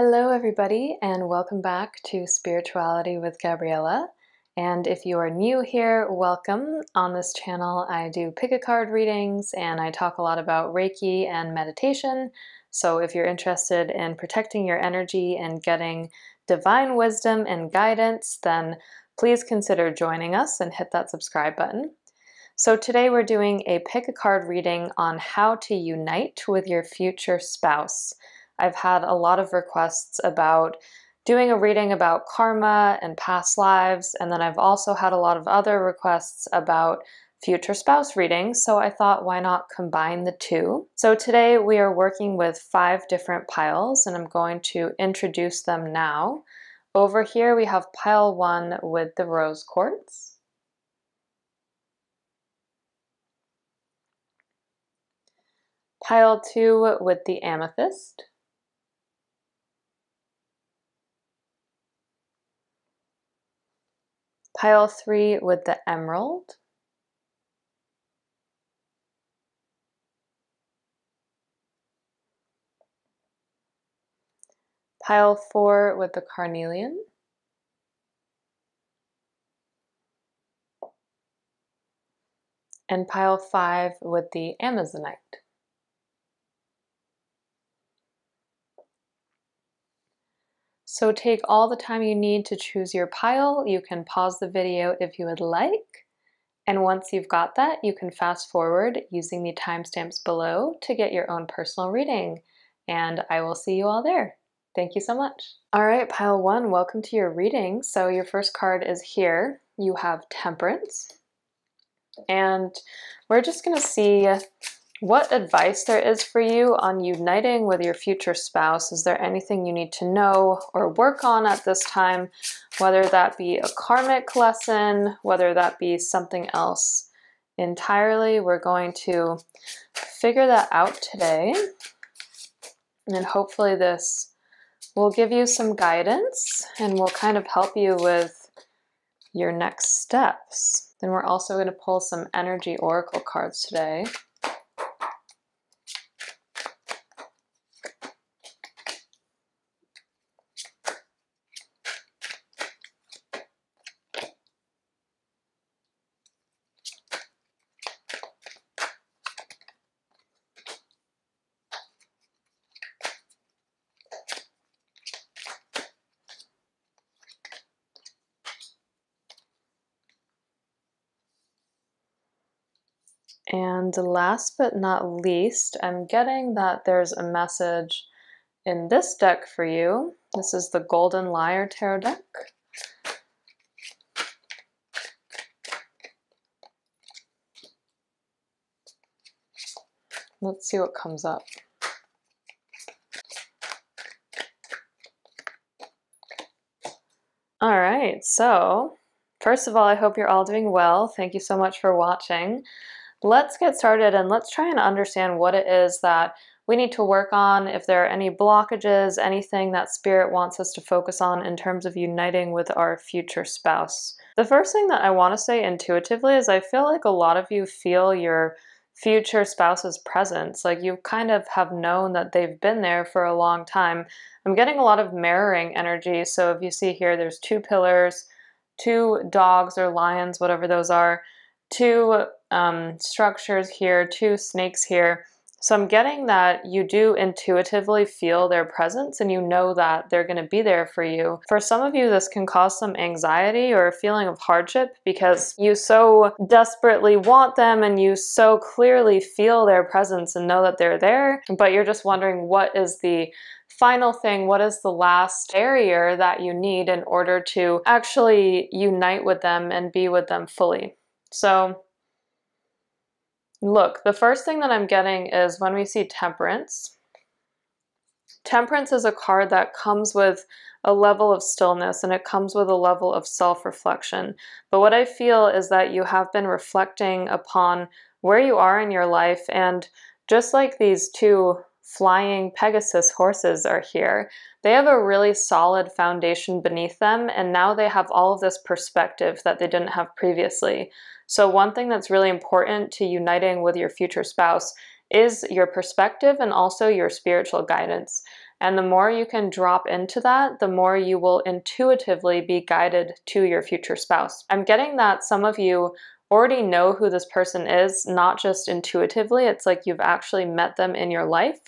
Hello everybody, and welcome back to Spirituality with Gabriella. And if you are new here, welcome. On this channel I do pick-a-card readings and I talk a lot about Reiki and meditation. So if you're interested in protecting your energy and getting divine wisdom and guidance, then please consider joining us and hit that subscribe button. So today we're doing a pick-a-card reading on how to unite with your future spouse. I've had a lot of requests about doing a reading about karma and past lives, and then I've also had a lot of other requests about future spouse readings, so I thought why not combine the two. So today we are working with 5 different piles, and I'm going to introduce them now. Over here we have pile 1 with the rose quartz. Pile 2 with the amethyst. Pile 3 with the emerald. Pile 4 with the carnelian. And pile 5 with the amazonite. So take all the time you need to choose your pile. You can pause the video if you would like. And once you've got that, you can fast forward using the timestamps below to get your own personal reading. And I will see you all there. Thank you so much. All right, pile 1, welcome to your reading. So your first card is here. You have Temperance. And we're just going to see what advice there is for you on uniting with your future spouse. Is there anything you need to know or work on at this time, whether that be a karmic lesson, whether that be something else entirely? We're going to figure that out today, and hopefully this will give you some guidance and will kind of help you with your next steps. Then we're also going to pull some energy oracle cards today. And last but not least, I'm getting that there's a message in this deck for you. This is the Golden Liar Tarot deck. Let's see what comes up. All right, so first of all, I hope you're all doing well. Thank you so much for watching. Let's get started and let's try and understand what it is that we need to work on, if there are any blockages, anything that Spirit wants us to focus on in terms of uniting with our future spouse. The first thing that I want to say intuitively is I feel like a lot of you feel your future spouse's presence, like you kind of have known that they've been there for a long time. I'm getting a lot of mirroring energy, so if you see here, there's 2 pillars, 2 dogs or lions, whatever those are, 2 structures here, 2 snakes here. So I'm getting that you do intuitively feel their presence and you know that they're going to be there for you. For some of you, this can cause some anxiety or a feeling of hardship because you so desperately want them and you so clearly feel their presence and know that they're there, but you're just wondering what is the final thing, what is the last barrier that you need in order to actually unite with them and be with them fully. So look, the first thing that I'm getting is when we see Temperance. Temperance is a card that comes with a level of stillness and it comes with a level of self-reflection. But what I feel is that you have been reflecting upon where you are in your life, and just like these 2 flying Pegasus horses are here, they have a really solid foundation beneath them, and now they have all of this perspective that they didn't have previously. So one thing that's really important to uniting with your future spouse is your perspective and also your spiritual guidance. And the more you can drop into that, the more you will intuitively be guided to your future spouse. I'm getting that some of you already know who this person is, not just intuitively. It's like you've actually met them in your life.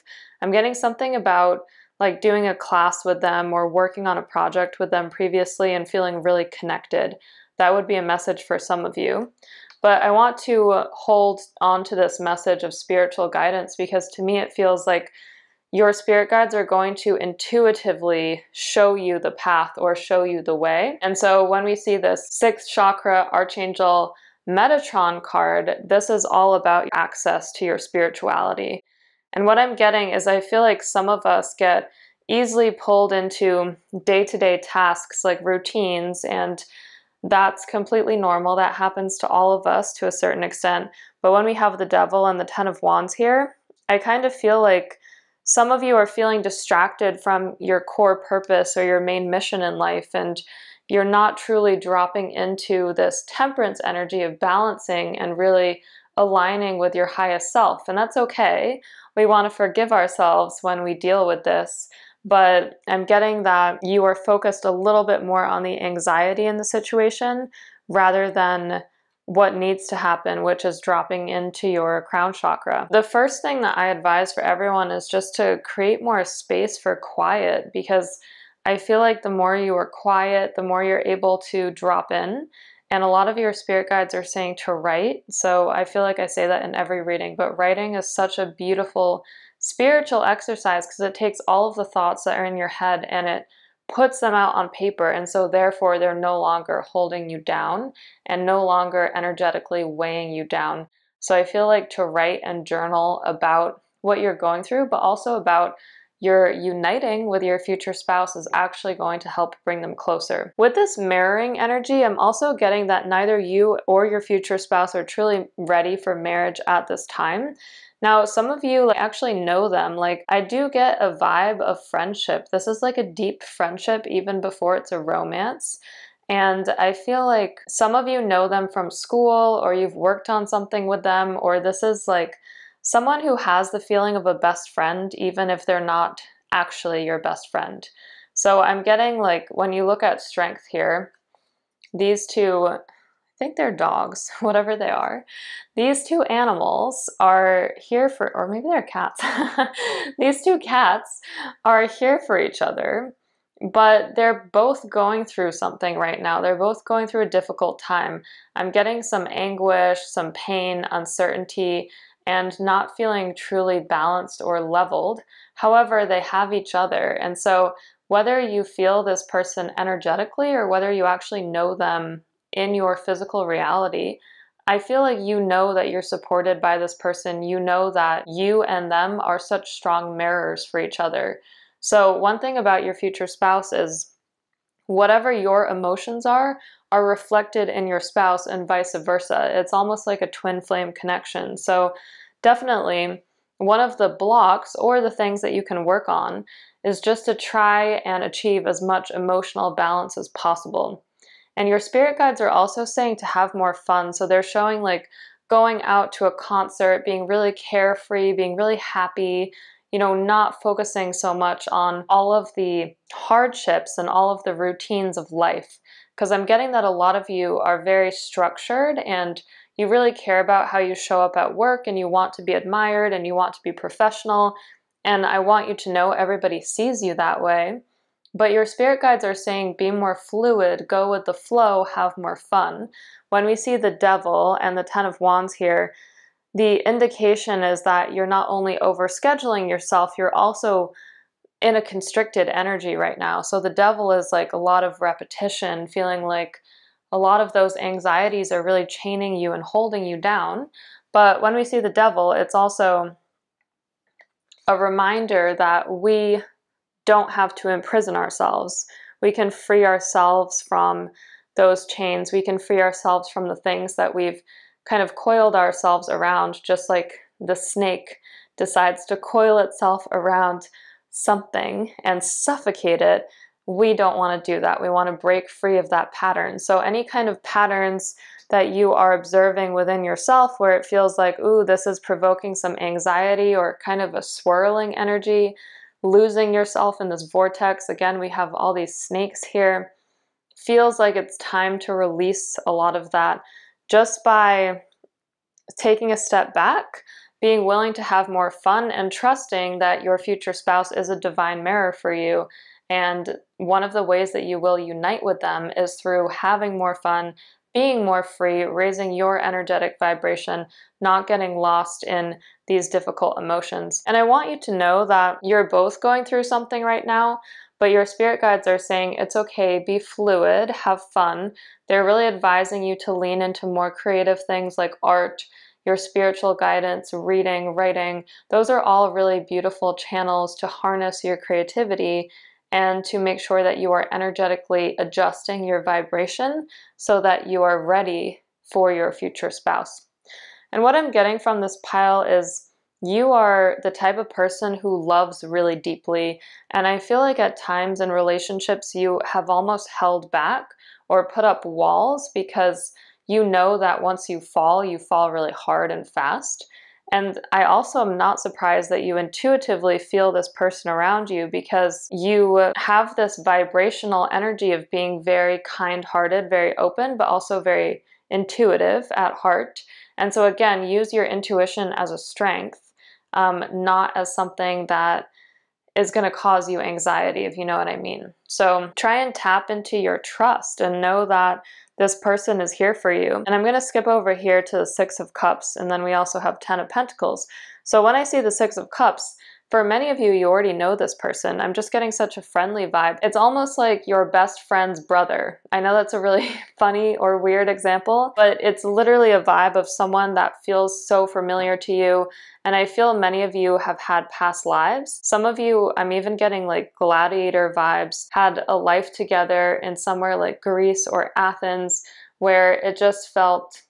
I'm getting something about like doing a class with them or working on a project with them previously and feeling really connected. That would be a message for some of you. But I want to hold on to this message of spiritual guidance because to me it feels like your spirit guides are going to intuitively show you the path or show you the way. And so when we see this 6th chakra Archangel Metatron card, this is all about access to your spirituality. And what I'm getting is I feel like some of us get easily pulled into day-to-day tasks like routines, and that's completely normal. That happens to all of us to a certain extent. But when we have the Devil and the 10 of Wands here, I kind of feel like some of you are feeling distracted from your core purpose or your main mission in life, and you're not truly dropping into this temperance energy of balancing and really aligning with your highest self. And that's okay. We want to forgive ourselves when we deal with this, but I'm getting that you are focused a little bit more on the anxiety in the situation rather than what needs to happen, which is dropping into your crown chakra. The first thing that I advise for everyone is just to create more space for quiet, because I feel like the more you are quiet, the more you're able to drop in. And a lot of your spirit guides are saying to write. So I feel like I say that in every reading, but writing is such a beautiful spiritual exercise because it takes all of the thoughts that are in your head and it puts them out on paper, and so therefore they're no longer holding you down and no longer energetically weighing you down. So I feel like to write and journal about what you're going through, but also about your uniting with your future spouse is actually going to help bring them closer. With this mirroring energy, I'm also getting that neither you or your future spouse are truly ready for marriage at this time. Now, some of you actually know them. Like, I do get a vibe of friendship. This is like a deep friendship even before it's a romance. And I feel like some of you know them from school, or you've worked on something with them, or this is like someone who has the feeling of a best friend, even if they're not actually your best friend. So I'm getting like, when you look at strength here, these two, I think they're dogs, whatever they are. These two animals are here for, or maybe they're cats. These two cats are here for each other, but they're both going through something right now. They're both going through a difficult time. I'm getting some anguish, some pain, uncertainty, and not feeling truly balanced or leveled. However, they have each other. And so whether you feel this person energetically or whether you actually know them in your physical reality, I feel like you know that you're supported by this person. You know that you and them are such strong mirrors for each other. So one thing about your future spouse is whatever your emotions are reflected in your spouse and vice versa. It's almost like a twin flame connection. So definitely one of the blocks or the things that you can work on is just to try and achieve as much emotional balance as possible. And your spirit guides are also saying to have more fun. So they're showing like going out to a concert, being really carefree, being really happy, you know, not focusing so much on all of the hardships and all of the routines of life. Because I'm getting that a lot of you are very structured and you really care about how you show up at work and you want to be admired and you want to be professional. And I want you to know everybody sees you that way. But your spirit guides are saying be more fluid, go with the flow, have more fun. When we see the Devil and the 10 of Wands here, the indication is that you're not only overscheduling yourself, you're also in a constricted energy right now. So the Devil is like a lot of repetition, feeling like a lot of those anxieties are really chaining you and holding you down. But when we see the Devil, it's also a reminder that we don't have to imprison ourselves. We can free ourselves from those chains. We can free ourselves from the things that we've kind of coiled ourselves around, just like the snake decides to coil itself around something and suffocate it. We don't want to do that. We want to break free of that pattern. So any kind of patterns that you are observing within yourself where it feels like, ooh, this is provoking some anxiety or kind of a swirling energy, losing yourself in this vortex. Again, we have all these snakes here. Feels like it's time to release a lot of that just by taking a step back, being willing to have more fun, and trusting that your future spouse is a divine mirror for you. And one of the ways that you will unite with them is through having more fun, being more free, raising your energetic vibration, not getting lost in these difficult emotions. And I want you to know that you're both going through something right now, but your spirit guides are saying it's okay, be fluid, have fun. They're really advising you to lean into more creative things like art, your spiritual guidance, reading, writing. Those are all really beautiful channels to harness your creativity and to make sure that you are energetically adjusting your vibration so that you are ready for your future spouse. And what I'm getting from this pile is you are the type of person who loves really deeply. And I feel like at times in relationships, you have almost held back or put up walls because you know that once you fall really hard and fast. And I also am not surprised that you intuitively feel this person around you because you have this vibrational energy of being very kind-hearted, very open, but also very intuitive at heart. And so again, use your intuition as a strength, not as something that is going to cause you anxiety, if you know what I mean. So try and tap into your trust and know that this person is here for you. And I'm going to skip over here to the Six of Cups, and then we also have 10 of Pentacles. So when I see the Six of Cups, for many of you, you already know this person. I'm just getting such a friendly vibe. It's almost like your best friend's brother. I know that's a really funny or weird example, but it's literally a vibe of someone that feels so familiar to you. And I feel many of you have had past lives. Some of you, I'm even getting like gladiator vibes, had a life together in somewhere like Greece or Athens, where it just felt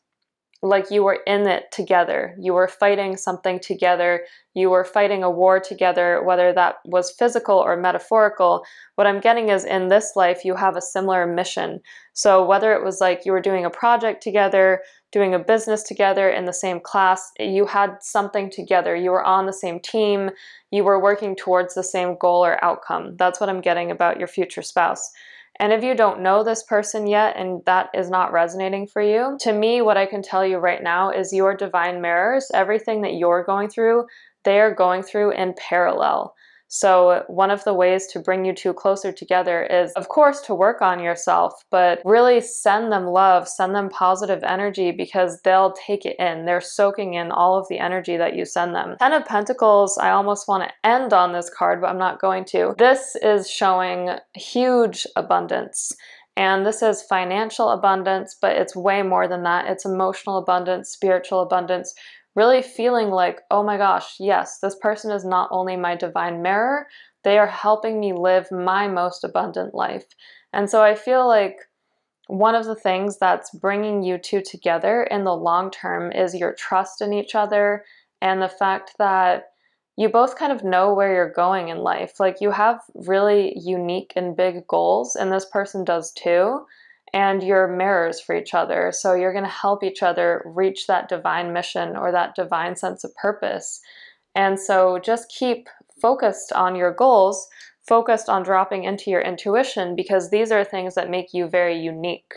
like you were in it together. You were fighting something together. You were fighting a war together, whether that was physical or metaphorical. What I'm getting is in this life, you have a similar mission. So whether it was like you were doing a project together, doing a business together in the same class, you had something together. You were on the same team. You were working towards the same goal or outcome. That's what I'm getting about your future spouse. And if you don't know this person yet and that is not resonating for you, to me, what I can tell you right now is your divine mirrors, everything that you're going through, they are going through in parallel. So one of the ways to bring you two closer together is, of course, to work on yourself, but really send them love, send them positive energy because they'll take it in. They're soaking in all of the energy that you send them. Ten of Pentacles, I almost want to end on this card, but I'm not going to. This is showing huge abundance. And this is financial abundance, but it's way more than that. It's emotional abundance, spiritual abundance, really feeling like, oh my gosh, yes, this person is not only my divine mirror, they are helping me live my most abundant life. And so I feel like one of the things that's bringing you two together in the long term is your trust in each other and the fact that you both kind of know where you're going in life. Like you have really unique and big goals, and this person does too. And you're mirrors for each other. So you're going to help each other reach that divine mission or that divine sense of purpose. And so just keep focused on your goals, focused on dropping into your intuition, because these are things that make you very unique.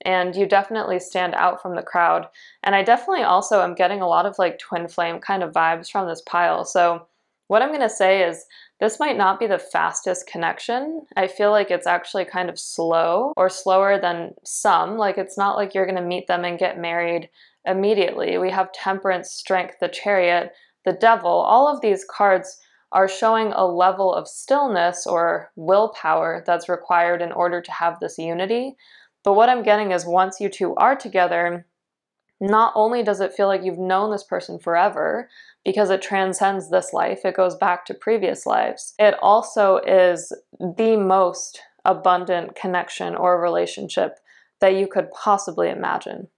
And you definitely stand out from the crowd. And I definitely also am getting a lot of like twin flame kind of vibes from this pile. So what I'm going to say is this might not be the fastest connection. I feel like it's actually kind of slow or slower than some. Like it's not like you're going to meet them and get married immediately. We have Temperance, Strength, the Chariot, the Devil. All of these cards are showing a level of stillness or willpower that's required in order to have this unity. But what I'm getting is once you two are together, not only does it feel like you've known this person forever, because it transcends this life, it goes back to previous lives, it also is the most abundant connection or relationship that you could possibly imagine.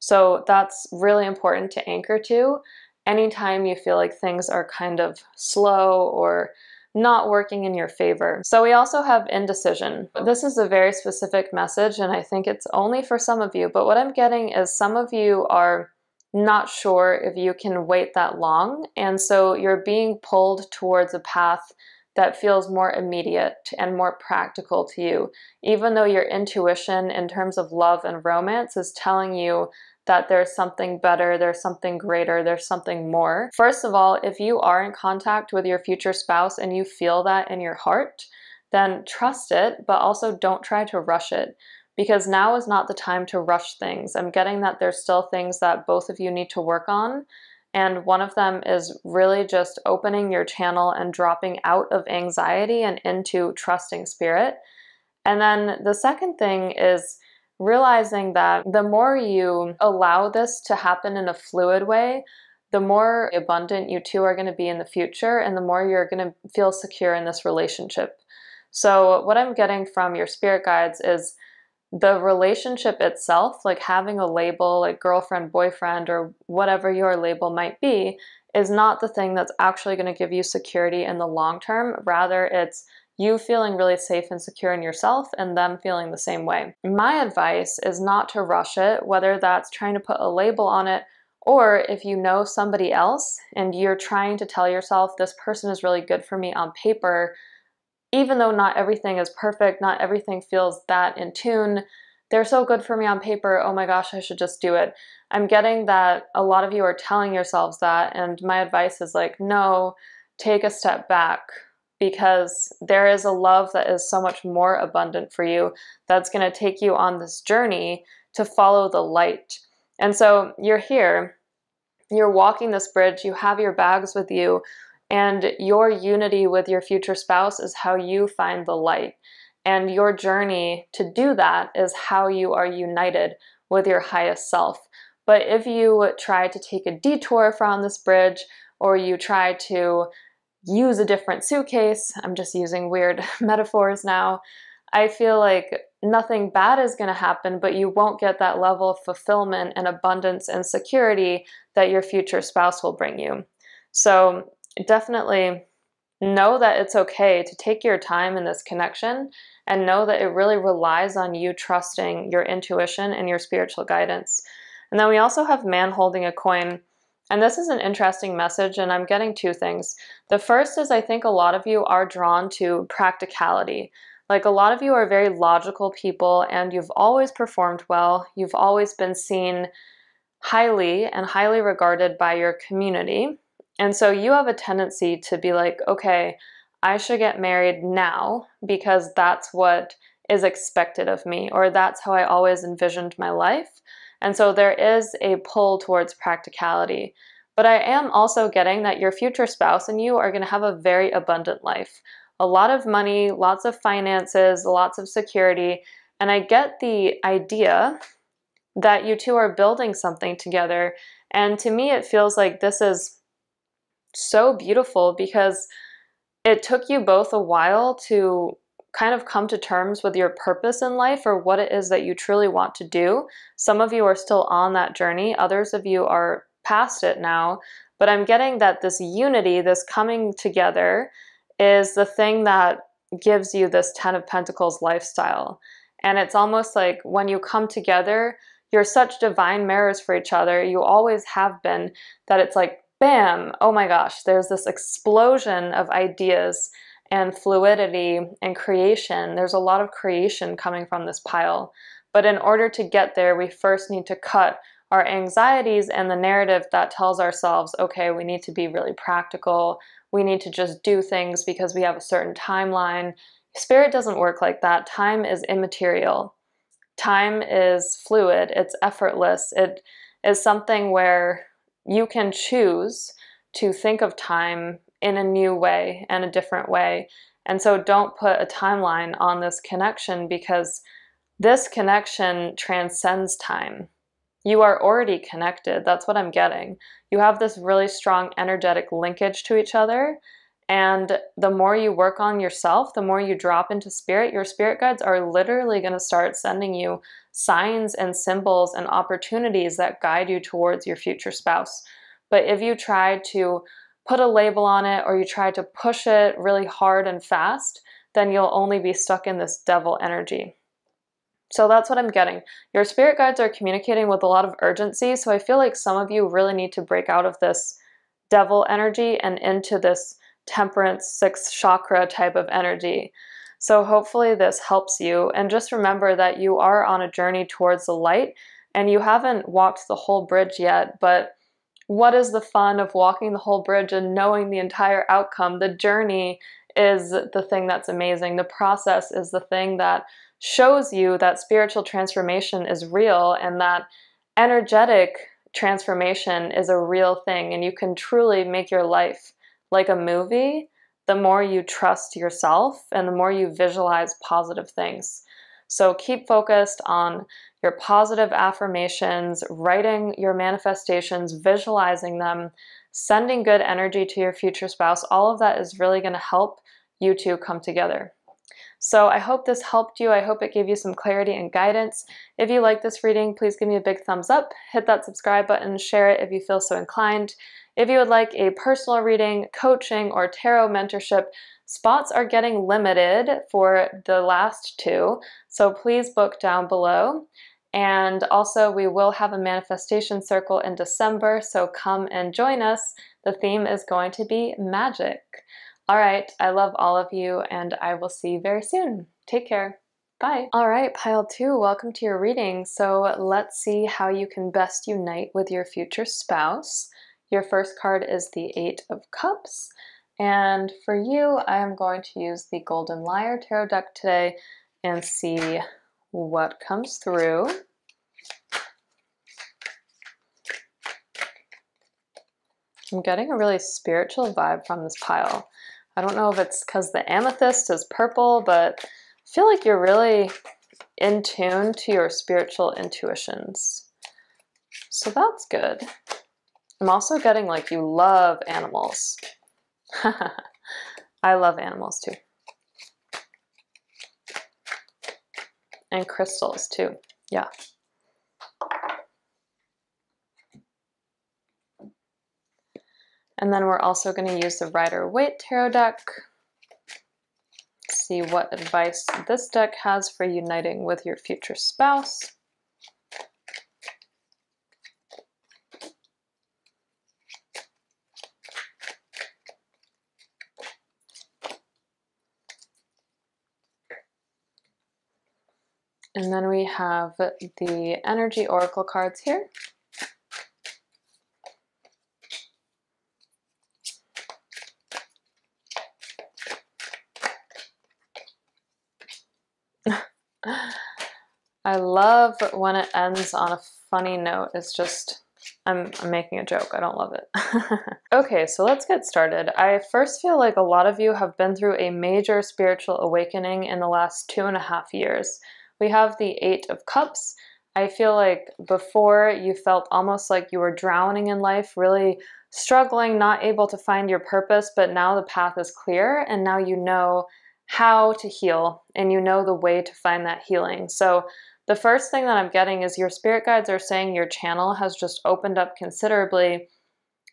So that's really important to anchor to anytime you feel like things are kind of slow or not working in your favor. So we also have indecision. This is a very specific message, and I think it's only for some of you, but what I'm getting is some of you are not sure if you can wait that long, and so you're being pulled towards a path that feels more immediate and more practical to you, even though your intuition in terms of love and romance is telling you that there's something better, there's something greater, there's something more. First of all, if you are in contact with your future spouse and you feel that in your heart, then trust it, but also don't try to rush it, because now is not the time to rush things. I'm getting that there's still things that both of you need to work on, and one of them is really just opening your channel and dropping out of anxiety and into trusting spirit. And then the second thing is realizing that the more you allow this to happen in a fluid way, the more abundant you two are going to be in the future, and the more you're going to feel secure in this relationship. So what I'm getting from your spirit guides is the relationship itself, like having a label like girlfriend, boyfriend, or whatever your label might be, is not the thing that's actually going to give you security in the long term. Rather, it's you feeling really safe and secure in yourself and them feeling the same way. My advice is not to rush it, whether that's trying to put a label on it, or if you know somebody else and you're trying to tell yourself this person is really good for me on paper, even though not everything is perfect, not everything feels that in tune, they're so good for me on paper, oh my gosh, I should just do it. I'm getting that a lot of you are telling yourselves that, and my advice is like, no, take a step back, because there is a love that is so much more abundant for you that's going to take you on this journey to follow the light. And so you're here, you're walking this bridge, you have your bags with you, and your unity with your future spouse is how you find the light. And your journey to do that is how you are united with your highest self. But if you try to take a detour from this bridge, or you try to use a different suitcase, I'm just using weird metaphors now, I feel like nothing bad is going to happen, but you won't get that level of fulfillment and abundance and security that your future spouse will bring you. So definitely know that it's okay to take your time in this connection, and know that it really relies on you trusting your intuition and your spiritual guidance. And then we also have man holding a coin. And this is an interesting message, and I'm getting two things. The first is I think a lot of you are drawn to practicality. Like a lot of you are very logical people, and you've always performed well. You've always been seen highly and highly regarded by your community. And so you have a tendency to be like, okay, I should get married now because that's what is expected of me, or that's how I always envisioned my life. And so there is a pull towards practicality. But I am also getting that your future spouse and you are going to have a very abundant life. A lot of money, lots of finances, lots of security. And I get the idea that you two are building something together. And to me, it feels like this is so beautiful because it took you both a while to kind of come to terms with your purpose in life, or what it is that you truly want to do. Some of you are still on that journey. Others of you are past it now. But I'm getting that this unity, this coming together, is the thing that gives you this 10 of Pentacles lifestyle. And it's almost like when you come together, you're such divine mirrors for each other. You always have been, that it's like, bam, oh my gosh, there's this explosion of ideas and fluidity and creation. There's a lot of creation coming from this pile. But in order to get there, we first need to cut our anxieties and the narrative that tells ourselves, okay, we need to be really practical. We need to just do things because we have a certain timeline. Spirit doesn't work like that. Time is immaterial. Time is fluid. It's effortless. It is something where you can choose to think of time in a new way and a different way. And so don't put a timeline on this connection, because this connection transcends time. You are already connected. That's what I'm getting. You have this really strong energetic linkage to each other. And the more you work on yourself, the more you drop into spirit, your spirit guides are literally going to start sending you signs and symbols and opportunities that guide you towards your future spouse. But if you try to put a label on it, or you try to push it really hard and fast, then you'll only be stuck in this devil energy. So that's what I'm getting. Your spirit guides are communicating with a lot of urgency, so I feel like some of you really need to break out of this devil energy and into this temperance, sixth chakra type of energy. So hopefully this helps you. And just remember that you are on a journey towards the light and you haven't walked the whole bridge yet, but what is the fun of walking the whole bridge and knowing the entire outcome? The journey is the thing that's amazing. The process is the thing that shows you that spiritual transformation is real and that energetic transformation is a real thing, and you can truly make your life like a movie the more you trust yourself and the more you visualize positive things. So keep focused on your positive affirmations, writing your manifestations, visualizing them, sending good energy to your future spouse. All of that is really going to help you two come together. So I hope this helped you. I hope it gave you some clarity and guidance. If you like this reading, please give me a big thumbs up, hit that subscribe button, share it if you feel so inclined. If you would like a personal reading, coaching, or tarot mentorship, spots are getting limited for the last two, so please book down below. And also we will have a manifestation circle in December, so come and join us. The theme is going to be magic. All right, I love all of you and I will see you very soon. Take care. Bye. All right, pile 2, welcome to your reading. So let's see how you can best unite with your future spouse. Your first card is the 8 of Cups. And for you, I am going to use the Golden Lyre Tarot deck today and see what comes through. I'm getting a really spiritual vibe from this pile. I don't know if it's because the amethyst is purple, but I feel like you're really in tune to your spiritual intuitions. So that's good. I'm also getting like you love animals. I love animals too. And crystals too. Yeah. And then we're also going to use the Rider-Waite Tarot deck. See what advice this deck has for uniting with your future spouse. And then we have the Energy Oracle cards here. I love when it ends on a funny note. It's just, I'm making a joke. I don't love it. Okay, so let's get started. I first feel like a lot of you have been through a major spiritual awakening in the last 2.5 years. We have the 8 of Cups. I feel like before you felt almost like you were drowning in life, really struggling, not able to find your purpose, but now the path is clear and now you know how to heal and you know the way to find that healing. So the first thing that I'm getting is your spirit guides are saying your channel has just opened up considerably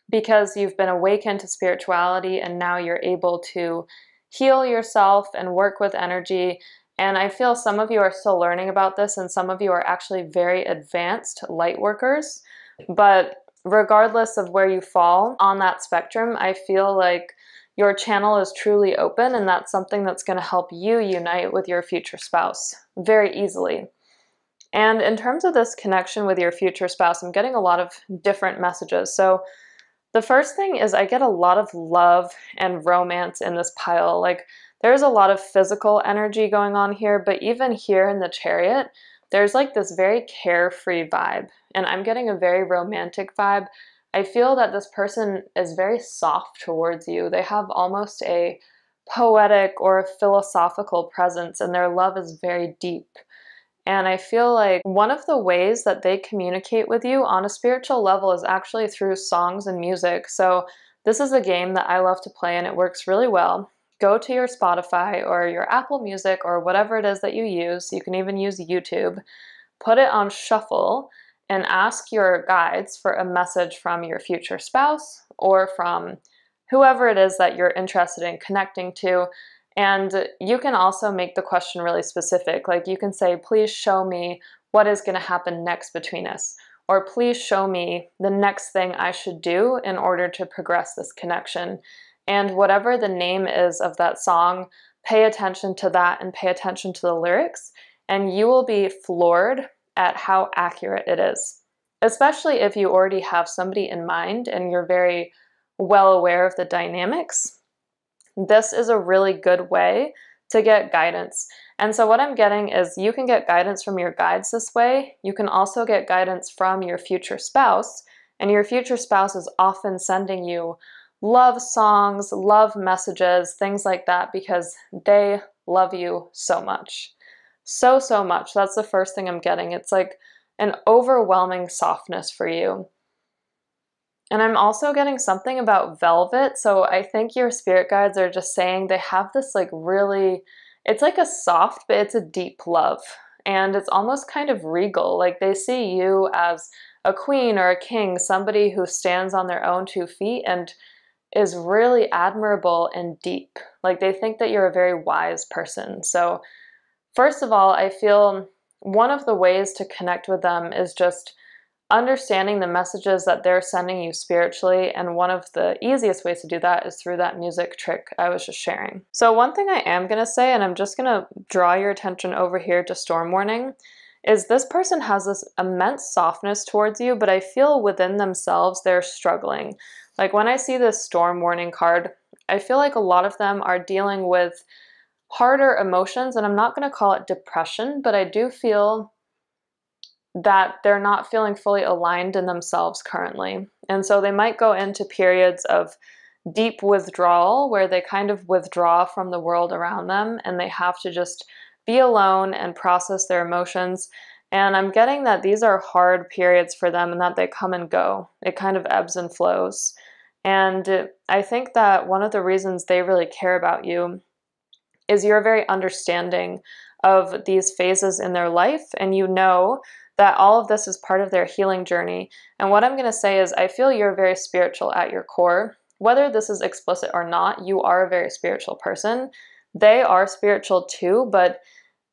because you've been awakened to spirituality and now you're able to heal yourself and work with energy. And I feel some of you are still learning about this and some of you are actually very advanced light workers. But regardless of where you fall on that spectrum, I feel like your channel is truly open and that's something that's going to help you unite with your future spouse very easily. And in terms of this connection with your future spouse, I'm getting a lot of different messages. So the first thing is I get a lot of love and romance in this pile. Like there's a lot of physical energy going on here, but even here in the Chariot, there's like this very carefree vibe. And I'm getting a very romantic vibe. I feel that this person is very soft towards you. They have almost a poetic or a philosophical presence and their love is very deep. And I feel like one of the ways that they communicate with you on a spiritual level is actually through songs and music. So this is a game that I love to play and it works really well. Go to your Spotify or your Apple Music or whatever it is that you use. You can even use YouTube. Put it on shuffle and ask your guides for a message from your future spouse or from whoever it is that you're interested in connecting to. And you can also make the question really specific. Like you can say, please show me what is going to happen next between us. Or please show me the next thing I should do in order to progress this connection. And whatever the name is of that song, pay attention to that and pay attention to the lyrics, and you will be floored at how accurate it is. Especially if you already have somebody in mind and you're very well aware of the dynamics. This is a really good way to get guidance. And so what I'm getting is you can get guidance from your guides this way. You can also get guidance from your future spouse, and your future spouse is often sending you love songs, love messages, things like that, because they love you so much. So, so much. That's the first thing I'm getting. It's like an overwhelming softness for you. And I'm also getting something about velvet. So I think your spirit guides are just saying they have this like really, it's like a soft, but it's a deep love. And it's almost kind of regal. Like they see you as a queen or a king, somebody who stands on their own 2 feet and is really admirable and deep. Like they think that you're a very wise person. So first of all, I feel one of the ways to connect with them is just understanding the messages that they're sending you spiritually, and one of the easiest ways to do that is through that music trick I was just sharing. So one thing I am going to say, and I'm just going to draw your attention over here to storm warning, is this person has this immense softness towards you, but I feel within themselves they're struggling. Like when I see this storm warning card, I feel like a lot of them are dealing with harder emotions, and I'm not going to call it depression, but I do feel that they're not feeling fully aligned in themselves currently. And so they might go into periods of deep withdrawal where they kind of withdraw from the world around them and they have to just be alone and process their emotions. And I'm getting that these are hard periods for them and that they come and go. It kind of ebbs and flows. And I think that one of the reasons they really care about you is you're very understanding of these phases in their life, and you know that all of this is part of their healing journey. And what I'm going to say is I feel you're very spiritual at your core. Whether this is explicit or not, you are a very spiritual person. They are spiritual too, but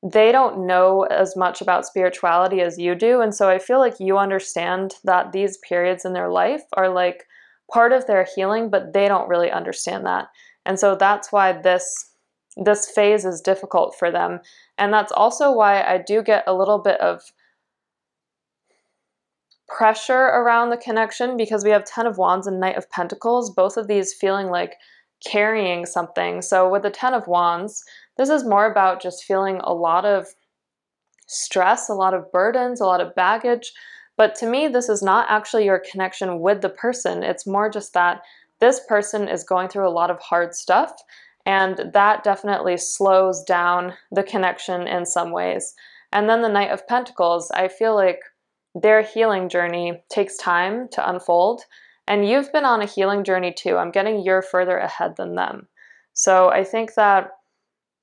they don't know as much about spirituality as you do. And so I feel like you understand that these periods in their life are like part of their healing, but they don't really understand that. And so that's why this phase is difficult for them. And that's also why I do get a little bit of pressure around the connection, because we have 10 of Wands and Knight of Pentacles, both of these feeling like carrying something. So with the 10 of Wands, this is more about just feeling a lot of stress, a lot of burdens, a lot of baggage. But to me, this is not actually your connection with the person. It's more just that this person is going through a lot of hard stuff, and that definitely slows down the connection in some ways. And then the Knight of Pentacles, I feel like their healing journey takes time to unfold, and you've been on a healing journey too. I'm getting you're further ahead than them. So I think that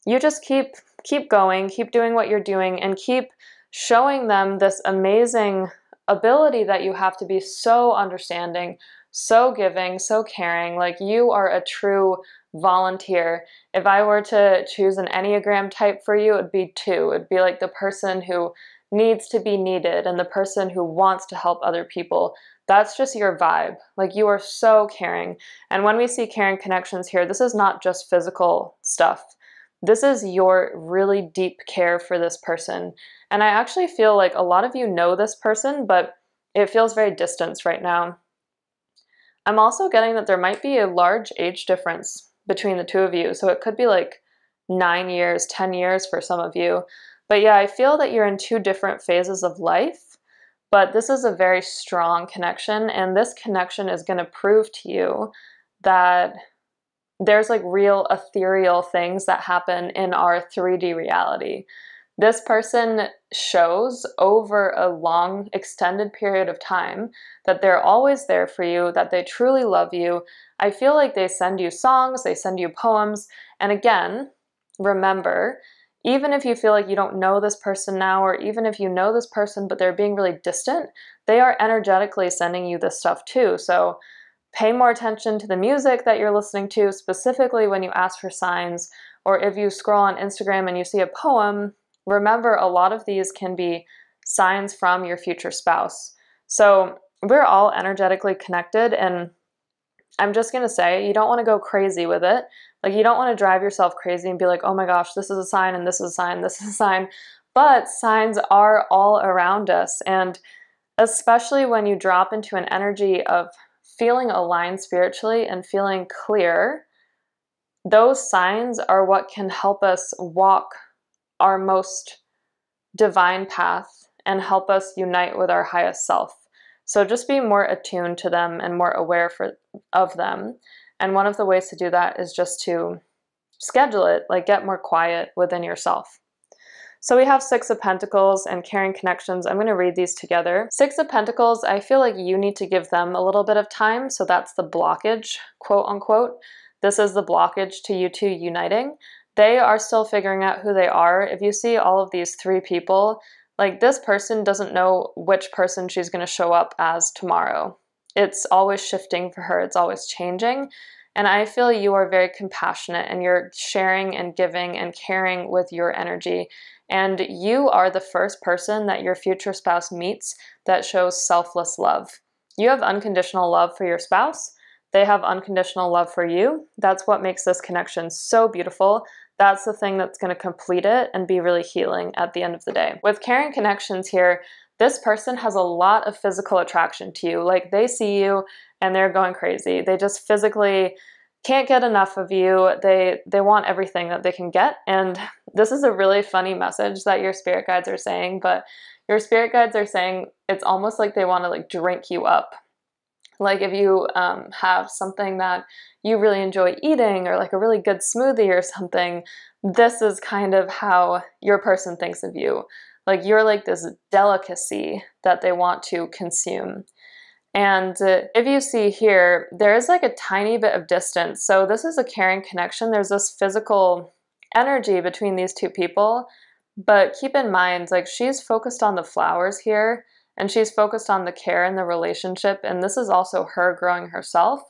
you just keep going, keep doing what you're doing, and keep showing them this amazing ability that you have to be so understanding, so giving, so caring. Like you are a true volunteer. If I were to choose an Enneagram type for you, it'd be 2. It'd be like the person who needs to be needed and the person who wants to help other people. That's just your vibe. Like you are so caring. And when we see caring connections here, this is not just physical stuff. This is your really deep care for this person. And I actually feel like a lot of you know this person, but it feels very distant right now. I'm also getting that there might be a large age difference between the two of you. So it could be like 9 years, 10 years for some of you. But yeah, I feel that you're in 2 different phases of life, but this is a very strong connection, and this connection is going to prove to you that there's like real ethereal things that happen in our 3D reality. This person shows over a long, extended period of time that they're always there for you, that they truly love you. I feel like they send you songs, they send you poems, and again, remember, even if you feel like you don't know this person now, or even if you know this person but they're being really distant, they are energetically sending you this stuff too. So pay more attention to the music that you're listening to, specifically when you ask for signs, or if you scroll on Instagram and you see a poem, remember a lot of these can be signs from your future spouse. So we're all energetically connected, and I'm just gonna say, you don't want to go crazy with it. Like, you don't want to drive yourself crazy and be like, oh my gosh, this is a sign and this is a sign, this is a sign. But signs are all around us. And especially when you drop into an energy of feeling aligned spiritually and feeling clear, those signs are what can help us walk our most divine path and help us unite with our highest self. So just be more attuned to them and more aware of them. And one of the ways to do that is just to schedule it, like get more quiet within yourself. So we have Six of Pentacles and Caring Connections. I'm going to read these together. Six of Pentacles, I feel like you need to give them a little bit of time. So that's the blockage, quote unquote. This is the blockage to you two uniting. They are still figuring out who they are. If you see all of these three people, like, this person doesn't know which person she's going to show up as tomorrow. It's always shifting for her. It's always changing. And I feel you are very compassionate and you're sharing and giving and caring with your energy. And you are the first person that your future spouse meets that shows selfless love. You have unconditional love for your spouse. They have unconditional love for you. That's what makes this connection so beautiful. That's the thing that's going to complete it and be really healing at the end of the day. With Caring Connections here, this person has a lot of physical attraction to you. Like, they see you and they're going crazy. They just physically can't get enough of you. They want everything that they can get. And this is a really funny message that your spirit guides are saying, but your spirit guides are saying it's almost like they want to like drink you up. Like, if you have something that you really enjoy eating, or like a really good smoothie or something, this is kind of how your person thinks of you. Like, you're like this delicacy that they want to consume. And if you see here, there is like a tiny bit of distance. So this is a caring connection. There's this physical energy between these two people. But keep in mind, like, she's focused on the flowers here, and she's focused on the care in the relationship. And this is also her growing herself.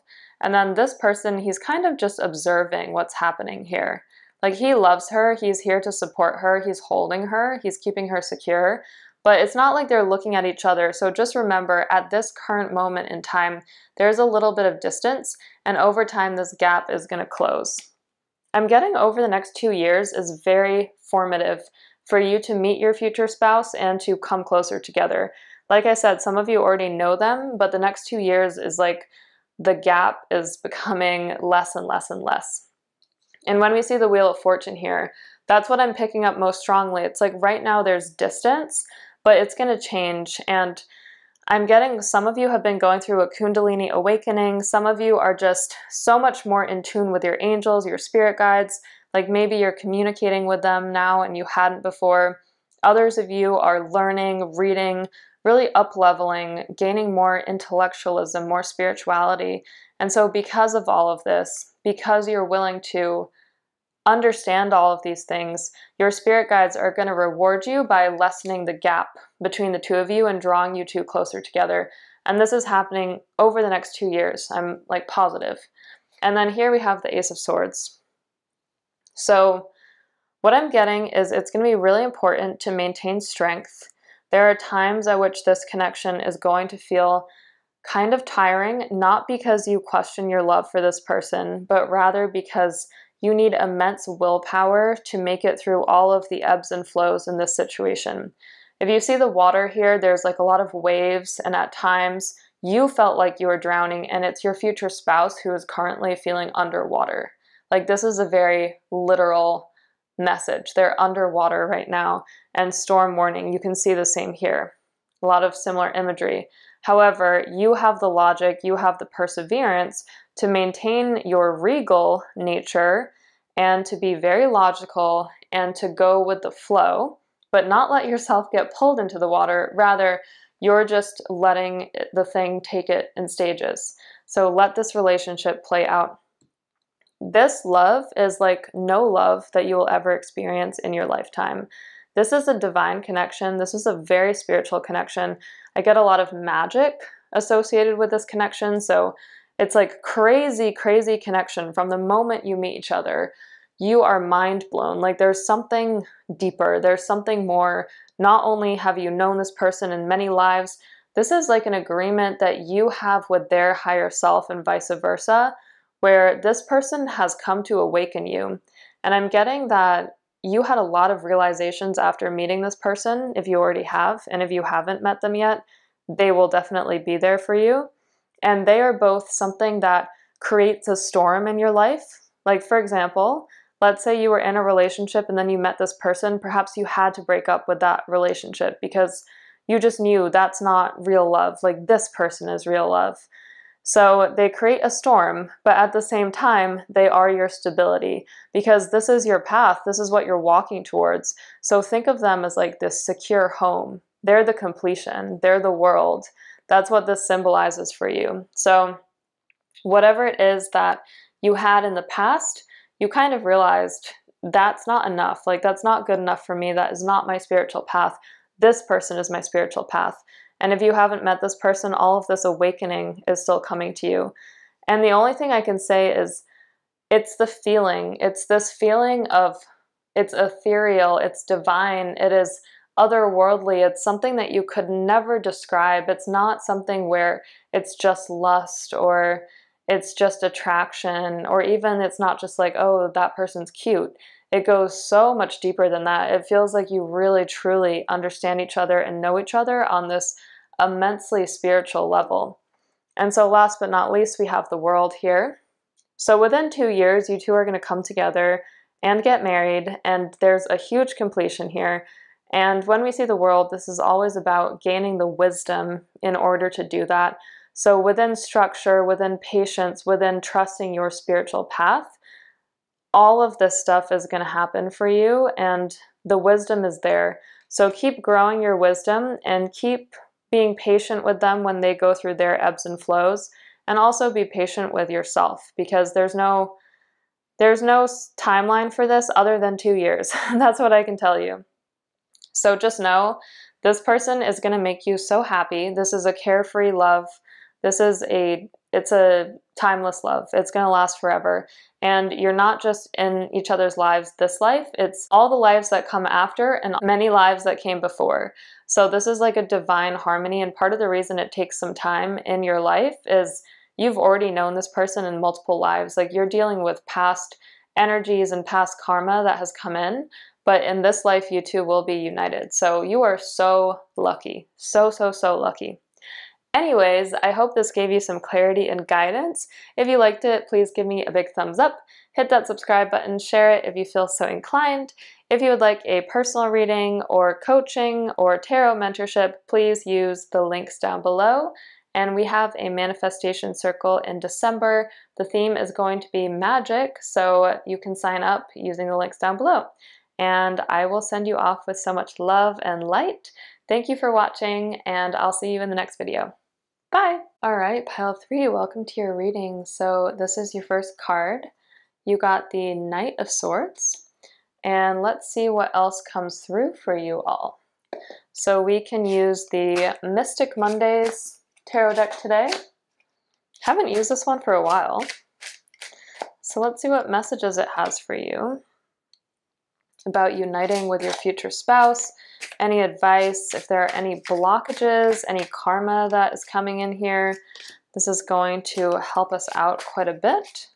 And then this person, he's kind of just observing what's happening here. Like, he loves her. He's here to support her. He's holding her. He's keeping her secure. But it's not like they're looking at each other. So just remember, at this current moment in time, there's a little bit of distance. And over time, this gap is going to close. I'm getting over the next 2 years is very formative for you to meet your future spouse and to come closer together. Like I said, some of you already know them, but the next 2 years is like the gap is becoming less and less and less. And when we see the Wheel of Fortune here, that's what I'm picking up most strongly. It's like right now there's distance, but it's going to change. And I'm getting, some of you have been going through a Kundalini awakening. Some of you are just so much more in tune with your angels, your spirit guides. Like, maybe you're communicating with them now and you hadn't before. Others of you are learning, reading, really up-leveling, gaining more intellectualism, more spirituality. And so because of all of this, because you're willing to understand all of these things, your spirit guides are going to reward you by lessening the gap between the two of you and drawing you two closer together. And this is happening over the next 2 years. I'm like positive. And then here we have the Ace of Swords. So what I'm getting is it's going to be really important to maintain strength. There are times at which this connection is going to feel kind of tiring, not because you question your love for this person, but rather because you need immense willpower to make it through all of the ebbs and flows in this situation. If you see the water here, there's like a lot of waves, and at times you felt like you were drowning, and it's your future spouse who is currently feeling underwater. Like, this is a very literal message. They're underwater right now, and storm warning. You can see the same here. A lot of similar imagery. However, you have the logic, you have the perseverance to maintain your regal nature and to be very logical and to go with the flow, but not let yourself get pulled into the water. Rather, you're just letting the thing take it in stages. So let this relationship play out. This love is like no love that you will ever experience in your lifetime. This is a divine connection. This is a very spiritual connection. I get a lot of magic associated with this connection. So it's like crazy, crazy connection. From the moment you meet each other, you are mind blown. Like, there's something deeper. There's something more. Not only have you known this person in many lives, This is like an agreement that you have with their higher self and vice versa, where this person has come to awaken you. And I'm getting that you had a lot of realizations after meeting this person, if you already have, and if you haven't met them yet, they will definitely be there for you. And they are both something that creates a storm in your life. Like, for example, let's say you were in a relationship and then you met this person. Perhaps you had to break up with that relationship because you just knew that's not real love. Like, this person is real love. So they create a storm, but at the same time, they are your stability because this is your path. This is what you're walking towards. So think of them as like this secure home. They're the completion. They're the world. That's what this symbolizes for you. So whatever it is that you had in the past, you kind of realized that's not enough. Like, that's not good enough for me. That is not my spiritual path. This person is my spiritual path. And if you haven't met this person, all of this awakening is still coming to you. And the only thing I can say is it's the feeling. It's this feeling of it's ethereal, it's divine, it is otherworldly. It's something that you could never describe. It's not something where it's just lust or it's just attraction, or even it's not just like, oh, that person's cute. It goes so much deeper than that. It feels like you really, truly understand each other and know each other on this immensely spiritual level. And so last but not least, we have the world here. So within 2 years, you two are going to come together and get married, and there's a huge completion here. And when we see the world, this is always about gaining the wisdom in order to do that. So within structure, within patience, within trusting your spiritual path, all of this stuff is going to happen for you, and the wisdom is there. So keep growing your wisdom and keep being patient with them when they go through their ebbs and flows, and also be patient with yourself because there's no timeline for this other than 2 years. That's what I can tell you. So just know this person is going to make you so happy. This is a carefree love. It's a timeless love. It's going to last forever. And you're not just in each other's lives this life, it's all the lives that come after and many lives that came before. So this is like a divine harmony, and part of the reason it takes some time in your life is you've already known this person in multiple lives. Like, you're dealing with past energies and past karma that has come in, but in this life you two will be united. So you are so lucky. So, so, so lucky. Anyways, I hope this gave you some clarity and guidance. If you liked it, please give me a big thumbs up, hit that subscribe button, share it if you feel so inclined. If you would like a personal reading or coaching or tarot mentorship, please use the links down below. And we have a manifestation circle in December. The theme is going to be magic, so you can sign up using the links down below. And I will send you off with so much love and light. Thank you for watching, and I'll see you in the next video. Bye! Alright, pile 3, welcome to your reading. So this is your first card. You got the Knight of Swords. And let's see what else comes through for you all. So we can use the Mystic Mondays tarot deck today. Haven't used this one for a while. So let's see what messages it has for you about uniting with your future spouse. Any advice, if there are any blockages, any karma that is coming in here. This is going to help us out quite a bit.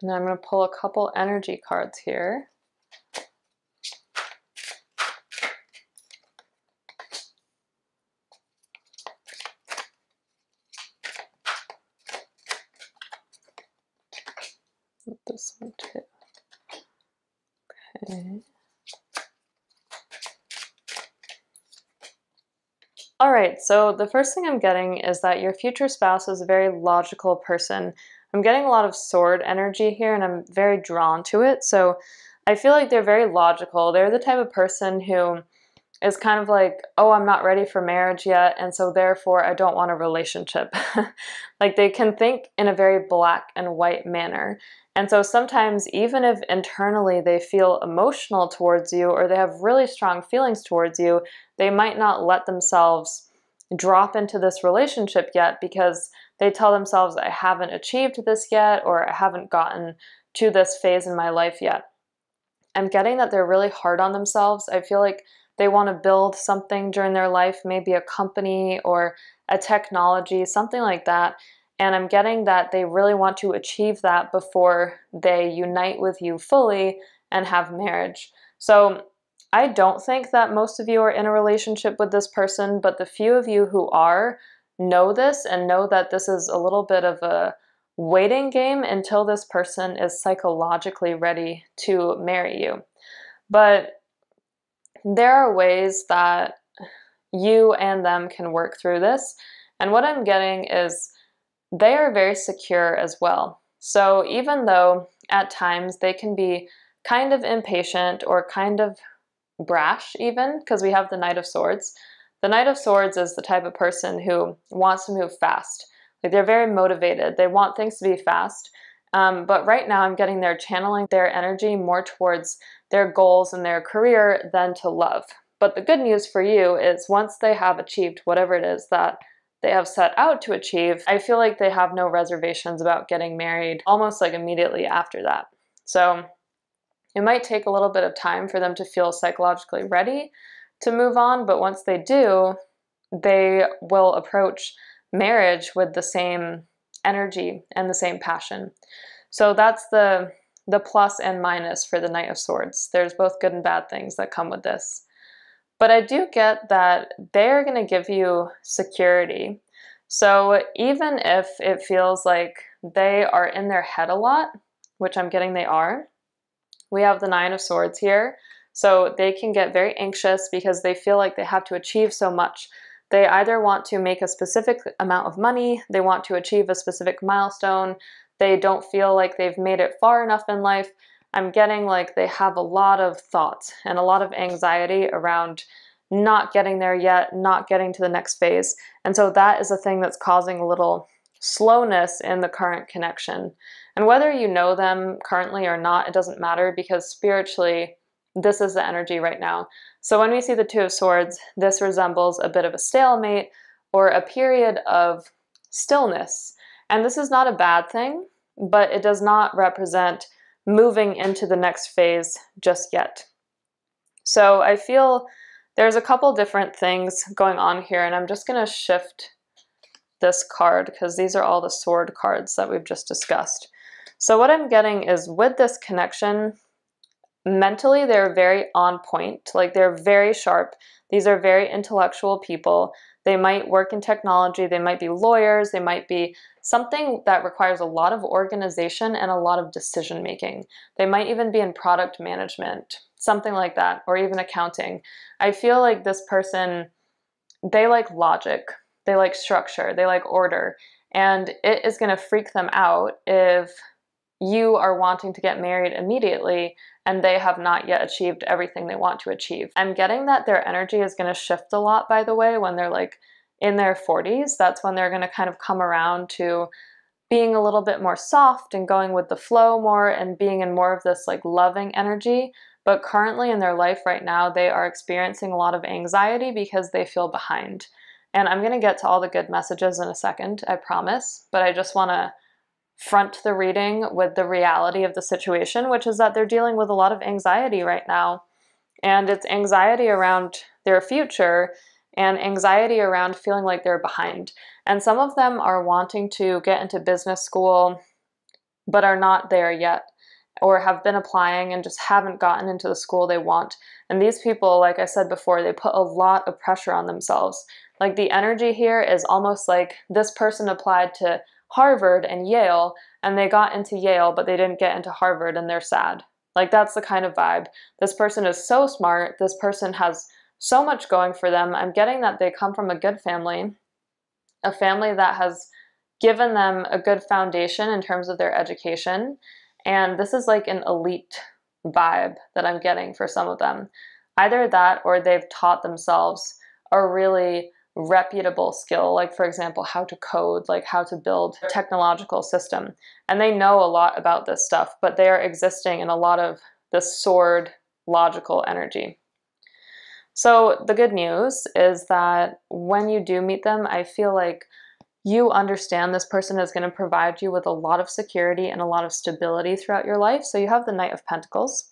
And I'm going to pull a couple energy cards here. This one too. Okay. All right, so the first thing I'm getting is that your future spouse is a very logical person. I'm getting a lot of sword energy here, and I'm very drawn to it. So I feel like they're very logical. They're the type of person who is kind of like, oh, I'm not ready for marriage yet, and so therefore I don't want a relationship. Like, they can think in a very black and white manner. And so sometimes, even if internally they feel emotional towards you or they have really strong feelings towards you, they might not let themselves drop into this relationship yet because they tell themselves, I haven't achieved this yet, or I haven't gotten to this phase in my life yet. I'm getting that they're really hard on themselves. I feel like they want to build something during their life, maybe a company or a technology, something like that. And I'm getting that they really want to achieve that before they unite with you fully and have marriage. So I don't think that most of you are in a relationship with this person, but the few of you who are know this and know that this is a little bit of a waiting game until this person is psychologically ready to marry you. But there are ways that you and them can work through this. And what I'm getting is they are very secure as well. So even though at times they can be kind of impatient or kind of brash even, because we have the Knight of Swords. The Knight of Swords is the type of person who wants to move fast. Like, they're very motivated. They want things to be fast. But right now I'm getting they're channeling their energy more towards their goals and their career than to love. But the good news for you is once they have achieved whatever it is that they have set out to achieve, I feel like they have no reservations about getting married almost like immediately after that. So it might take a little bit of time for them to feel psychologically ready to move on, but once they do, they will approach marriage with the same energy and the same passion. So that's the plus and minus for the Knight of Swords. There's both good and bad things that come with this. But I do get that they're going to give you security. So even if it feels like they are in their head a lot, which I'm getting they are, we have the Nine of Swords here. So they can get very anxious because they feel like they have to achieve so much. They either want to make a specific amount of money, they want to achieve a specific milestone, they don't feel like they've made it far enough in life. I'm getting like they have a lot of thoughts and a lot of anxiety around not getting there yet, not getting to the next phase. And so that is a thing that's causing a little slowness in the current connection. And whether you know them currently or not, it doesn't matter, because spiritually, this is the energy right now. So when we see the Two of Swords, this resembles a bit of a stalemate or a period of stillness. And this is not a bad thing, but it does not represent moving into the next phase just yet. So I feel there's a couple different things going on here, and I'm just going to shift this card because these are all the sword cards that we've just discussed. So what I'm getting is with this connection, mentally they're very on point, like they're very sharp. These are very intellectual people. They might work in technology, they might be lawyers, they might be something that requires a lot of organization and a lot of decision making. They might even be in product management, something like that, or even accounting. I feel like this person, they like logic, they like structure, they like order, and it is going to freak them out if you are wanting to get married immediately and they have not yet achieved everything they want to achieve. I'm getting that their energy is going to shift a lot, by the way, when they're like in their 40s. That's when they're going to kind of come around to being a little bit more soft and going with the flow more and being in more of this like loving energy. But currently in their life right now, they are experiencing a lot of anxiety because they feel behind. And I'm going to get to all the good messages in a second, I promise, but I just want to front the reading with the reality of the situation, which is that they're dealing with a lot of anxiety right now. And it's anxiety around their future and anxiety around feeling like they're behind. And some of them are wanting to get into business school, but are not there yet, or have been applying and just haven't gotten into the school they want. And these people, like I said before, they put a lot of pressure on themselves. Like the energy here is almost like this person applied to Harvard and Yale, and they got into Yale, but they didn't get into Harvard, and they're sad. Like, that's the kind of vibe. This person is so smart. This person has so much going for them. I'm getting that they come from a good family, a family that has given them a good foundation in terms of their education. And this is like an elite vibe that I'm getting for some of them. Either that, or they've taught themselves a really reputable skill, like for example, how to code, like how to build a technological system. And they know a lot about this stuff, but they are existing in a lot of this sword logical energy. So the good news is that when you do meet them, I feel like you understand this person is going to provide you with a lot of security and a lot of stability throughout your life. So you have the Knight of Pentacles.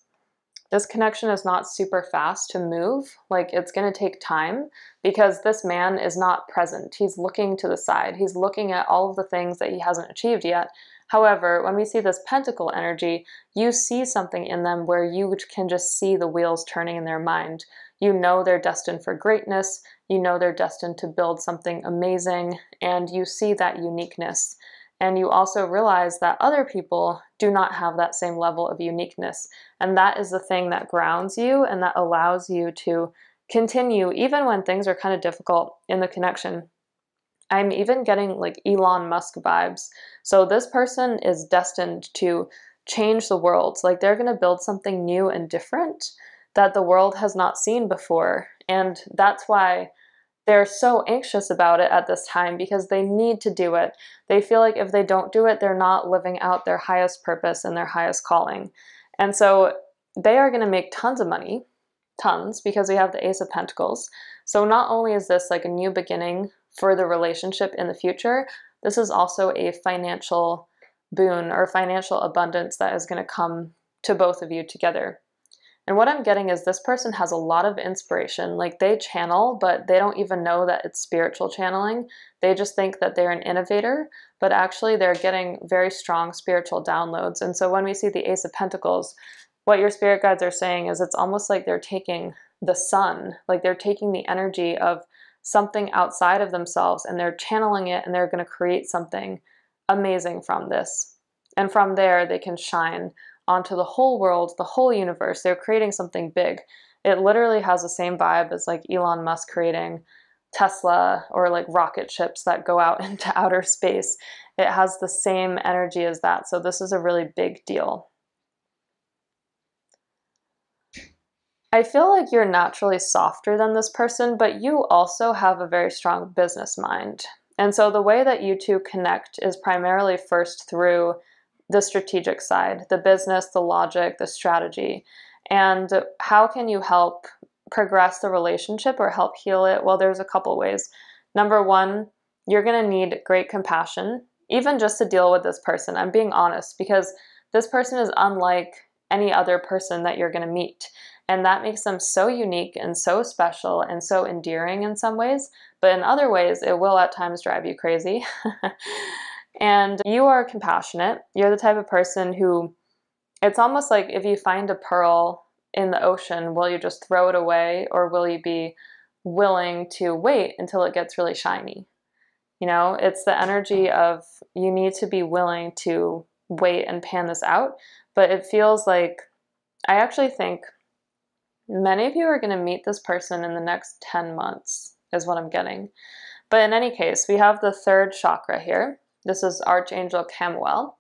This connection is not super fast to move. Like, it's going to take time because this man is not present. He's looking to the side. He's looking at all of the things that he hasn't achieved yet. However, when we see this pentacle energy, you see something in them where you can just see the wheels turning in their mind. You know they're destined for greatness. You know they're destined to build something amazing, and you see that uniqueness. And you also realize that other people do not have that same level of uniqueness. And that is the thing that grounds you and that allows you to continue even when things are kind of difficult in the connection. I'm even getting like Elon Musk vibes. So this person is destined to change the world. Like, they're going to build something new and different that the world has not seen before. And that's why they're so anxious about it at this time, because they need to do it. They feel like if they don't do it, they're not living out their highest purpose and their highest calling. And so they are going to make tons of money, tons, because we have the Ace of Pentacles. So not only is this like a new beginning for the relationship in the future, this is also a financial boon or financial abundance that is going to come to both of you together. And what I'm getting is this person has a lot of inspiration. Like, they channel, but they don't even know that it's spiritual channeling. They just think that they're an innovator, but actually they're getting very strong spiritual downloads. And so when we see the Ace of Pentacles, what your spirit guides are saying is it's almost like they're taking the sun, like they're taking the energy of something outside of themselves and they're channeling it, and they're going to create something amazing from this. And from there, they can shine onto the whole world, the whole universe. They're creating something big. It literally has the same vibe as like Elon Musk creating Tesla or like rocket ships that go out into outer space. It has the same energy as that. So this is a really big deal. I feel like you're naturally softer than this person, but you also have a very strong business mind. And so the way that you two connect is primarily first through the strategic side, the business, the logic, the strategy. And how can you help progress the relationship or help heal it? Well, there's a couple ways. Number one, you're going to need great compassion, even just to deal with this person. I'm being honest, because this person is unlike any other person that you're going to meet. And that makes them so unique and so special and so endearing in some ways. But in other ways, it will at times drive you crazy. And you are compassionate. You're the type of person who, it's almost like if you find a pearl in the ocean, will you just throw it away, or will you be willing to wait until it gets really shiny? You know, it's the energy of you need to be willing to wait and pan this out. But it feels like, I actually think many of you are going to meet this person in the next 10 months is what I'm getting. But in any case, we have the third chakra here. This is Archangel Chamuel.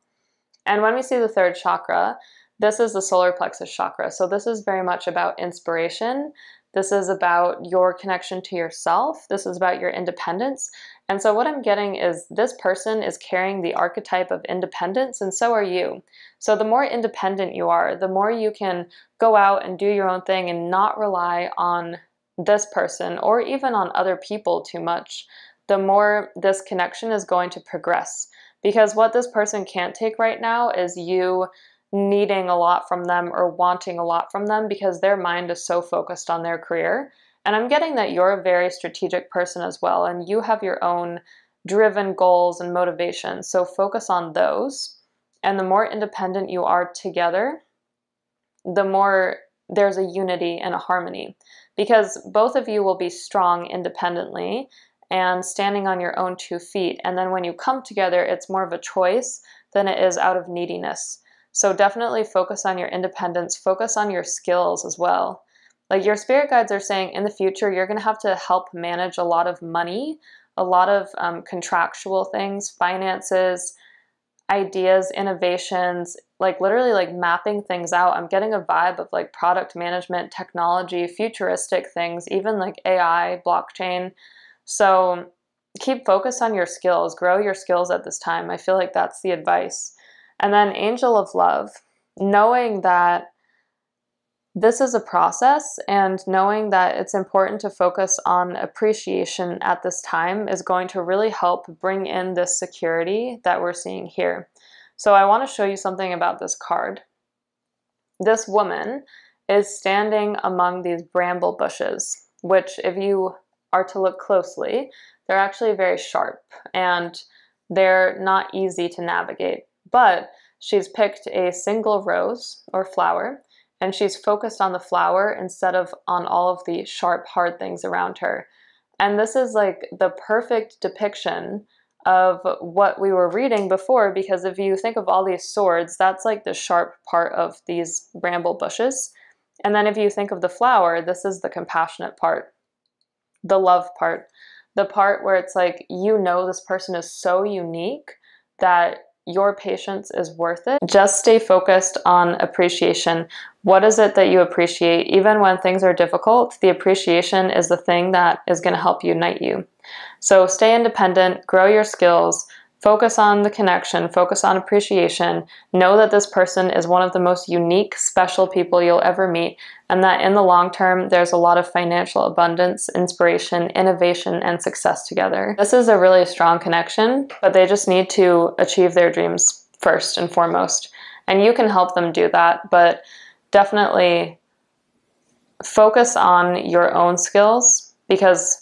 And when we see the third chakra, this is the solar plexus chakra. So this is very much about inspiration. This is about your connection to yourself. This is about your independence. And so what I'm getting is this person is carrying the archetype of independence, and so are you. So the more independent you are, the more you can go out and do your own thing and not rely on this person or even on other people too much, the more this connection is going to progress. Because what this person can't take right now is you needing a lot from them or wanting a lot from them, because their mind is so focused on their career. And I'm getting that you're a very strategic person as well, and you have your own driven goals and motivations. So focus on those. And the more independent you are together, the more there's a unity and a harmony, because both of you will be strong independently and standing on your own 2 feet. And then when you come together, it's more of a choice than it is out of neediness. So definitely focus on your independence, focus on your skills as well. Like, your spirit guides are saying in the future, you're going to have to help manage a lot of money, a lot of contractual things, finances, ideas, innovations, like literally like mapping things out. I'm getting a vibe of like product management, technology, futuristic things, even like AI, blockchain. So keep focused on your skills, grow your skills at this time. I feel like that's the advice. And then Angel of Love, knowing that This is a process, and knowing that it's important to focus on appreciation at this time is going to really help bring in this security that we're seeing here. So I want to show you something about this card. This woman is standing among these bramble bushes, which, if you are to look closely, they're actually very sharp and they're not easy to navigate. But she's picked a single rose or flower, and she's focused on the flower instead of on all of the sharp, hard things around her. And this is like the perfect depiction of what we were reading before, because if you think of all these swords, that's like the sharp part of these bramble bushes. And then if you think of the flower, this is the compassionate part, the love part, the part where it's like, you know, this person is so unique that your patience is worth it. Just stay focused on appreciation. What is it that you appreciate? Even when things are difficult, the appreciation is the thing that is going to help unite you. So stay independent, grow your skills, focus on the connection, focus on appreciation. Know that this person is one of the most unique, special people you'll ever meet, and that in the long term, there's a lot of financial abundance, inspiration, innovation, and success together. This is a really strong connection, but they just need to achieve their dreams first and foremost. And you can help them do that, but definitely focus on your own skills, because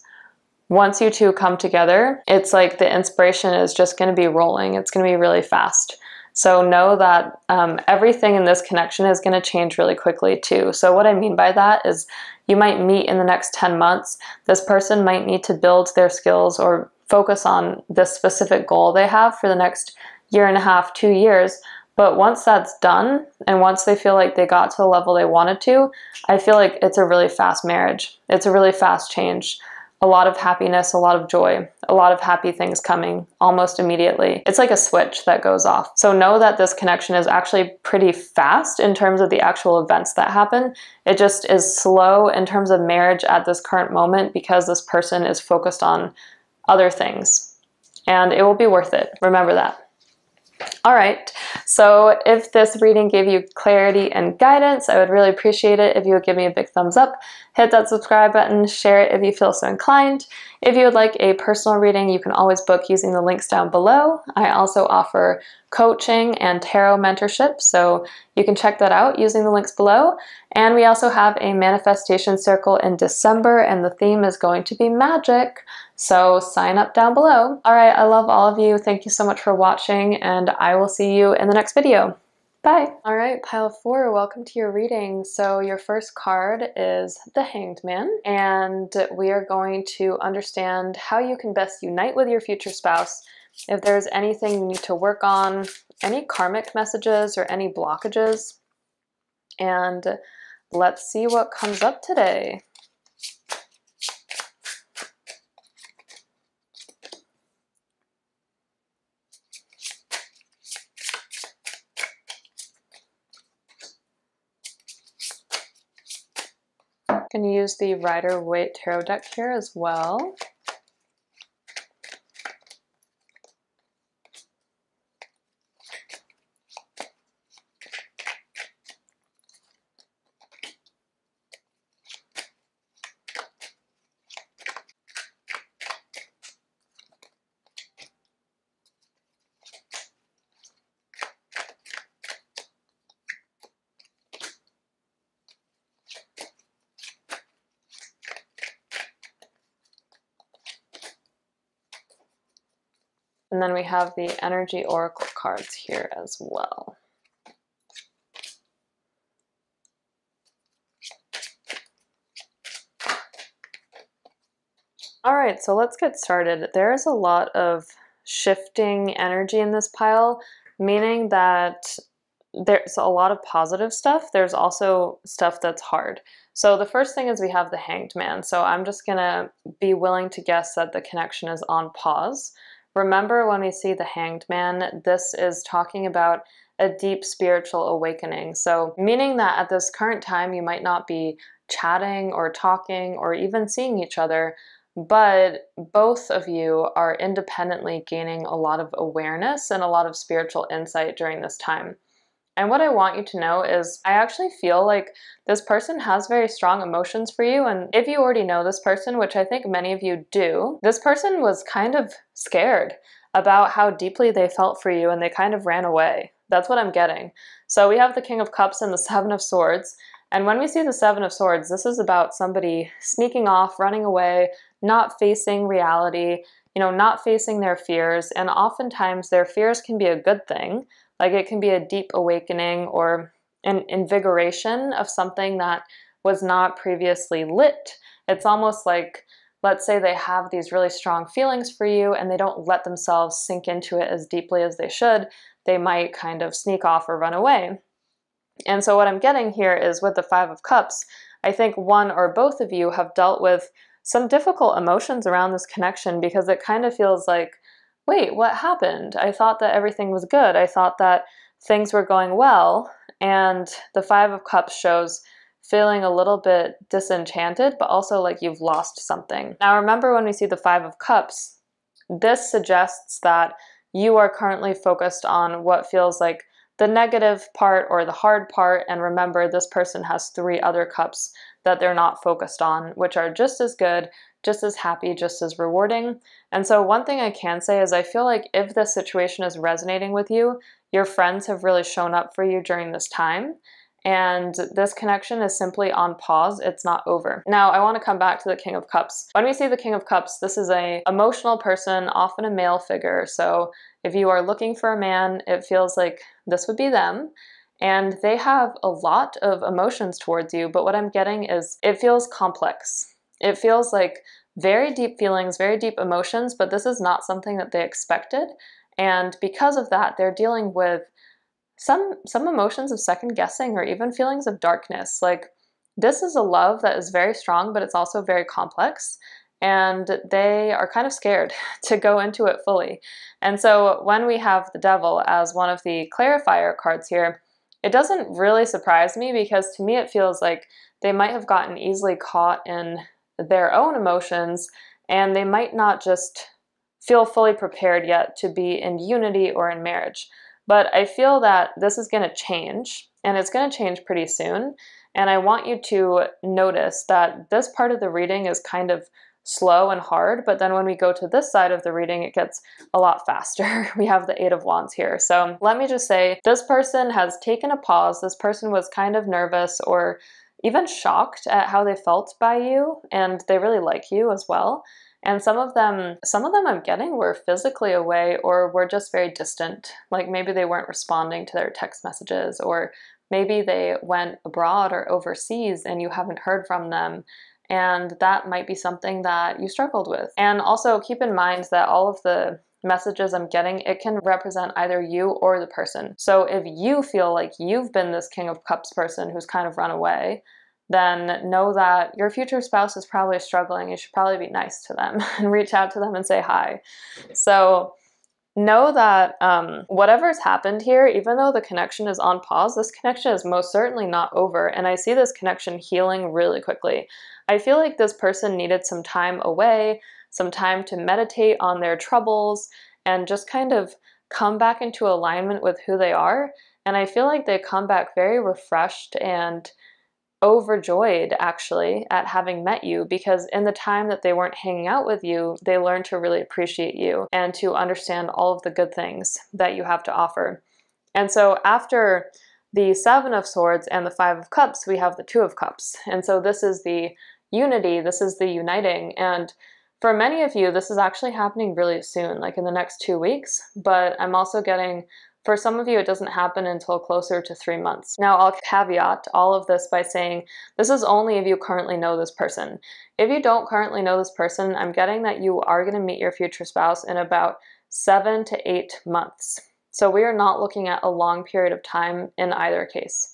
once you two come together, it's like the inspiration is just going to be rolling. It's going to be really fast. So know that everything in this connection is going to change really quickly too. So what I mean by that is you might meet in the next 10 months. This person might need to build their skills or focus on this specific goal they have for the next year and a half, 2 years. But once that's done, and once they feel like they got to the level they wanted to, I feel like it's a really fast marriage. It's a really fast change. A lot of happiness, a lot of joy, a lot of happy things coming almost immediately. It's like a switch that goes off. So know that this connection is actually pretty fast in terms of the actual events that happen. It just is slow in terms of marriage at this current moment because this person is focused on other things. And it will be worth it. Remember that. All right, so if this reading gave you clarity and guidance, I would really appreciate it if you would give me a big thumbs up, hit that subscribe button, share it if you feel so inclined. If you would like a personal reading, you can always book using the links down below. I also offer coaching and tarot mentorship, so you can check that out using the links below. And we also have a manifestation circle in December, and the theme is going to be magic. So sign up down below. All right, I love all of you. Thank you so much for watching, and I will see you in the next video. Bye. All right, pile 4, welcome to your reading. So your first card is the Hanged Man, and we are going to understand how you can best unite with your future spouse, if there's anything you need to work on, any karmic messages or any blockages, and let's see what comes up today. I'm going to use the Rider-Waite Tarot deck here as well. And then we have the Energy Oracle cards here as well. All right, so let's get started. There's a lot of shifting energy in this pile, meaning that there's a lot of positive stuff. There's also stuff that's hard. So the first thing is we have the Hanged Man. So I'm just gonna be willing to guess that the connection is on pause. Remember, when we see the Hanged Man, this is talking about a deep spiritual awakening. So meaning that at this current time, you might not be chatting or talking or even seeing each other, but both of you are independently gaining a lot of awareness and a lot of spiritual insight during this time. And what I want you to know is I actually feel like this person has very strong emotions for you. And if you already know this person, which I think many of you do, this person was kind of scared about how deeply they felt for you and they kind of ran away. That's what I'm getting. So we have the King of Cups and the Seven of Swords. And when we see the Seven of Swords, this is about somebody sneaking off, running away, not facing reality, not facing their fears. And oftentimes their fears can be a good thing. Like it can be a deep awakening or an invigoration of something that was not previously lit. It's almost like, let's say they have these really strong feelings for you and they don't let themselves sink into it as deeply as they should. They might kind of sneak off or run away. And so what I'm getting here is with the Five of Cups, I think one or both of you have dealt with some difficult emotions around this connection because it kind of feels like, wait, what happened? I thought that everything was good. I thought that things were going well. And the Five of Cups shows feeling a little bit disenchanted, but also like you've lost something. Now remember, when we see the Five of Cups, this suggests that you are currently focused on what feels like the negative part or the hard part. And remember, this person has 3 other cups that they're not focused on, which are just as good, just as happy, just as rewarding. And so one thing I can say is I feel like if this situation is resonating with you, your friends have really shown up for you during this time. And this connection is simply on pause. It's not over. Now, I want to come back to the King of Cups. When we see the King of Cups, this is an emotional person, often a male figure. So if you are looking for a man, it feels like this would be them. And they have a lot of emotions towards you. But what I'm getting is it feels complex. It feels like very deep feelings, very deep emotions, but this is not something that they expected. And because of that, they're dealing with some emotions of second guessing or even feelings of darkness. Like this is a love that is very strong, but it's also very complex. And they are kind of scared to go into it fully. And so when we have the Devil as one of the clarifier cards here, it doesn't really surprise me because to me it feels like they might have gotten easily caught in their own emotions and they might not just feel fully prepared yet to be in unity or in marriage. But I feel that this is going to change, and it's going to change pretty soon. And I want you to notice that this part of the reading is kind of slow and hard, but then when we go to this side of the reading, it gets a lot faster. We have the Eight of Wands here. So let me just say, this person has taken a pause. This person was kind of nervous or even shocked at how they felt by you, and they really like you as well. And some of them I'm getting were physically away or were just very distant. Like maybe they weren't responding to their text messages, or maybe they went abroad or overseas and you haven't heard from them. And that might be something that you struggled with. And also keep in mind that all of the messages I'm getting, it can represent either you or the person. So if you feel like you've been this King of Cups person who's kind of run away, then know that your future spouse is probably struggling. You should probably be nice to them and reach out to them and say hi. So know that whatever's happened here, even though the connection is on pause, this connection is most certainly not over. And I see this connection healing really quickly. I feel like this person needed some time away, some time to meditate on their troubles and just kind of come back into alignment with who they are. And I feel like they come back very refreshed and overjoyed actually at having met you, because in the time that they weren't hanging out with you, they learned to really appreciate you and to understand all of the good things that you have to offer. And so after the Seven of Swords and the Five of Cups, we have the Two of Cups. And so this is the unity, this is the uniting. And for many of you, this is actually happening really soon, like in the next 2 weeks. But I'm also getting, for some of you, it doesn't happen until closer to 3 months. Now, I'll caveat all of this by saying this is only if you currently know this person. If you don't currently know this person, I'm getting that you are going to meet your future spouse in about 7 to 8 months. So we are not looking at a long period of time in either case.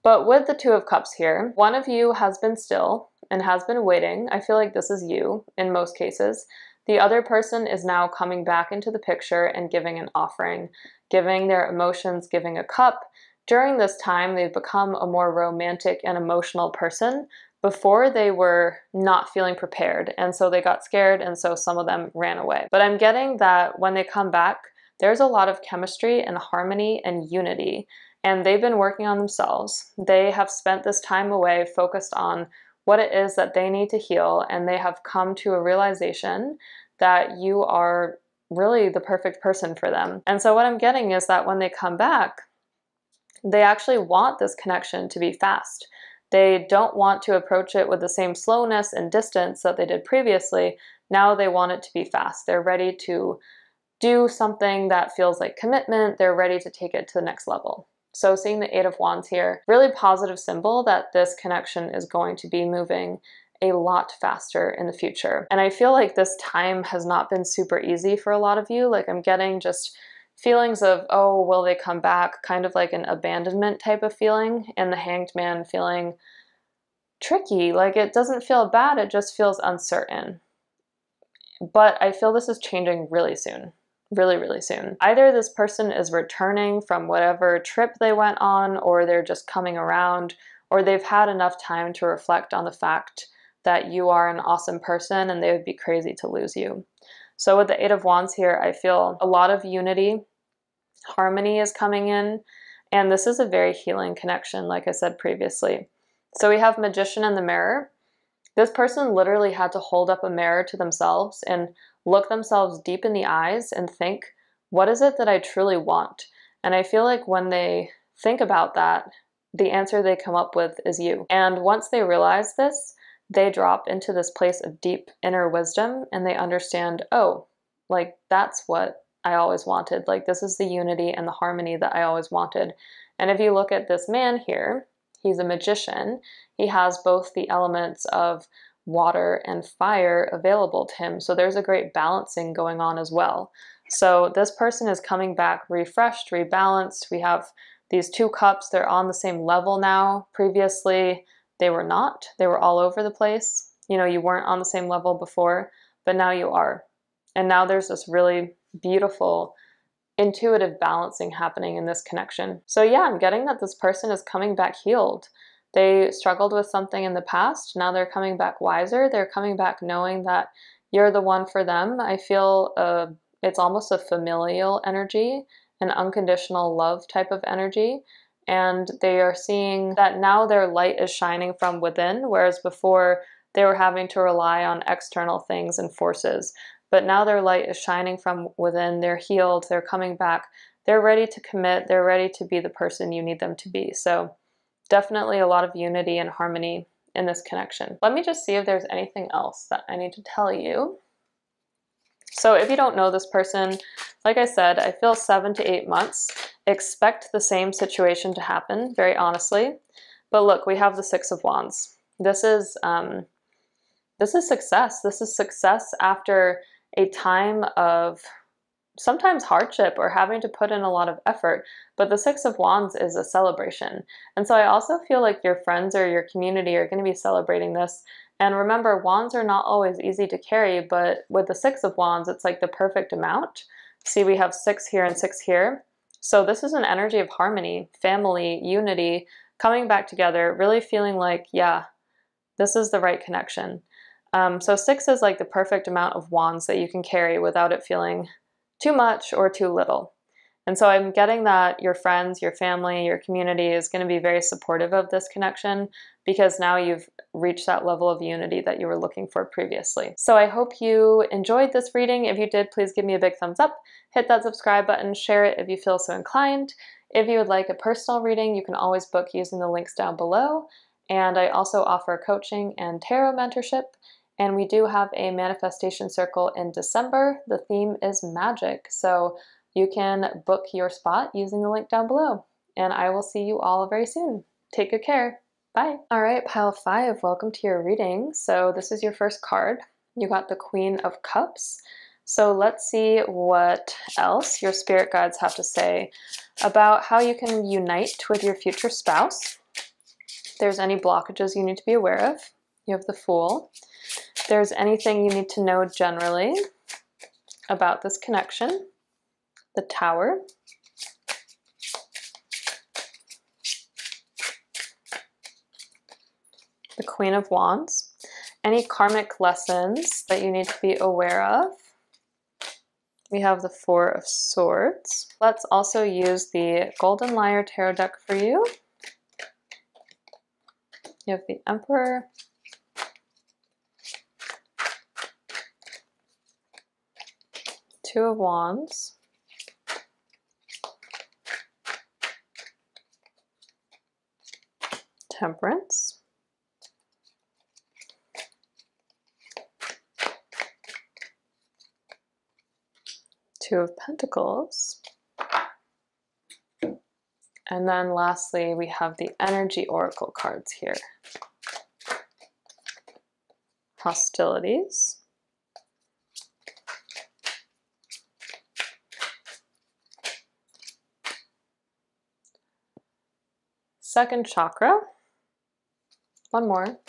But with the Two of Cups here, one of you has been still and has been waiting. I feel like this is you in most cases. The other person is now coming back into the picture and giving an offering, giving their emotions, giving a cup. During this time, they've become a more romantic and emotional person. Before, they were not feeling prepared, and so they got scared, and so some of them ran away. But I'm getting that when they come back, there's a lot of chemistry and harmony and unity. and they've been working on themselves. They have spent this time away focused on what it is that they need to heal, and they have come to a realization that you are really the perfect person for them. And so what I'm getting is that when they come back, they actually want this connection to be fast. They don't want to approach it with the same slowness and distance that they did previously. Now they want it to be fast. They're ready to do something that feels like commitment. They're ready to take it to the next level. So seeing the Eight of Wands here, really positive symbol that this connection is going to be moving a lot faster in the future. And I feel like this time has not been super easy for a lot of you. Like I'm getting just feelings of, oh, will they come back? Kind of like an abandonment type of feeling, and the Hanged Man feeling tricky. Like it doesn't feel bad, it just feels uncertain. But I feel this is changing really soon. Really, really soon. Either this person is returning from whatever trip they went on, or they're just coming around, or they've had enough time to reflect on the fact that you are an awesome person and they would be crazy to lose you. So with the Eight of Wands here, I feel a lot of unity, harmony is coming in, and this is a very healing connection, like I said previously. So we have Magician in the Mirror. This person literally had to hold up a mirror to themselves and look themselves deep in the eyes and think, what is it that I truly want? And I feel like when they think about that, the answer they come up with is you. And once they realize this, they drop into this place of deep inner wisdom and they understand, oh, like that's what I always wanted. Like this is the unity and the harmony that I always wanted. And if you look at this man here, he's a magician. He has both the elements of water and fire available to him. So there's a great balancing going on as well. So this person is coming back refreshed, rebalanced. We have these two cups. They're on the same level now. Previously, they were not. They were all over the place. You know, you weren't on the same level before, but now you are. And now there's this really beautiful, intuitive balancing happening in this connection. So yeah, I'm getting that this person is coming back healed. They struggled with something in the past. Now they're coming back wiser. They're coming back knowing that you're the one for them. I feel it's almost a familial energy, an unconditional love type of energy. And they are seeing that now their light is shining from within, whereas before they were having to rely on external things and forces. But now their light is shining from within. They're healed. They're coming back. They're ready to commit. They're ready to be the person you need them to be. So definitely a lot of unity and harmony in this connection. Let me just see if there's anything else that I need to tell you. So if you don't know this person, like I said, I feel 7 to 8 months. Expect the same situation to happen, very honestly. But look, we have the Six of Wands. This is success. This is success after a time of sometimes hardship or having to put in a lot of effort, but the Six of Wands is a celebration. And so I also feel like your friends or your community are going to be celebrating this. And remember, wands are not always easy to carry, but with the Six of Wands, it's like the perfect amount. See, we have 6 here and 6 here. So this is an energy of harmony, family, unity, coming back together, really feeling like, yeah, this is the right connection. So 6 is like the perfect amount of wands that you can carry without it feeling too much or too little. And so I'm getting that your friends, your family, your community is going to be very supportive of this connection because now you've reached that level of unity that you were looking for previously. So I hope you enjoyed this reading. If you did, please give me a big thumbs up, hit that subscribe button, share it if you feel so inclined. If you would like a personal reading, you can always book using the links down below. And I also offer coaching and tarot mentorship. And we do have a manifestation circle in December. The theme is magic. So you can book your spot using the link down below. And I will see you all very soon. Take good care. Bye. All right, pile 5, welcome to your reading. So this is your first card. You got the Queen of Cups. So let's see what else your spirit guides have to say about how you can unite with your future spouse. If there's any blockages you need to be aware of, you have the Fool. If there's anything you need to know generally about this connection, the Tower. The Queen of Wands. Any karmic lessons that you need to be aware of. We have the Four of Swords. Let's also use the Golden Lyre Tarot deck for you. You have the Emperor, Two of Wands, Temperance, Two of Pentacles, and then lastly we have the Energy Oracle cards here. Hostilities, second chakra, one more,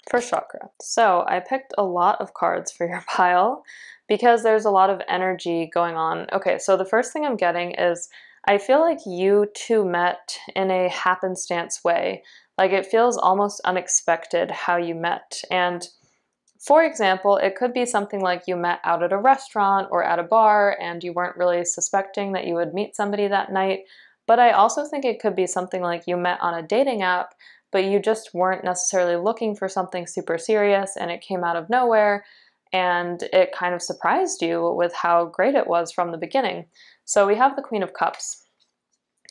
first chakra. So I picked a lot of cards for your pile because there's a lot of energy going on. Okay, so the first thing I'm getting is I feel like you two met in a happenstance way. Like it feels almost unexpected how you met. And for example, it could be something like you met out at a restaurant or at a bar and you weren't really suspecting that you would meet somebody that night. But I also think it could be something like you met on a dating app, but you just weren't necessarily looking for something super serious and it came out of nowhere and it kind of surprised you with how great it was from the beginning. So we have the Queen of Cups.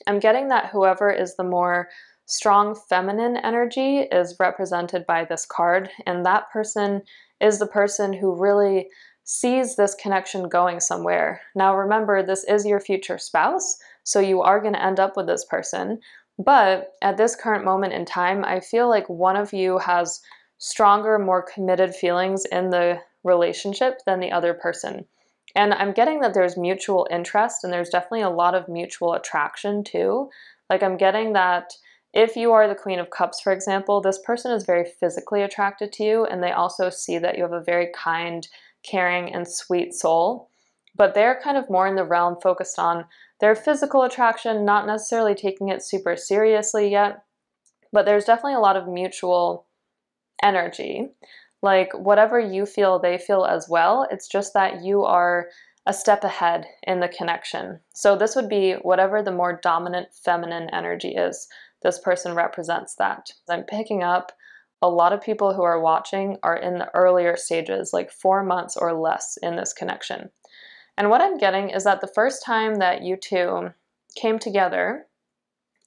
I'm getting that whoever is the more strong feminine energy is represented by this card, and that person is the person who really sees this connection going somewhere. Now remember, this is your future spouse, so you are going to end up with this person, but at this current moment in time, I feel like one of you has stronger, more committed feelings in the relationship than the other person. And I'm getting that there's mutual interest and there's definitely a lot of mutual attraction too. Like I'm getting that if you are the Queen of Cups, for example, this person is very physically attracted to you and they also see that you have a very kind, caring, and sweet soul. But they're kind of more in the realm focused on their physical attraction, not necessarily taking it super seriously yet. But there's definitely a lot of mutual energy. Like whatever you feel, they feel as well. It's just that you are a step ahead in the connection. So this would be whatever the more dominant feminine energy is. This person represents that. I'm picking up a lot of people who are watching are in the earlier stages, like 4 months or less in this connection. And what I'm getting is that the first time that you two came together,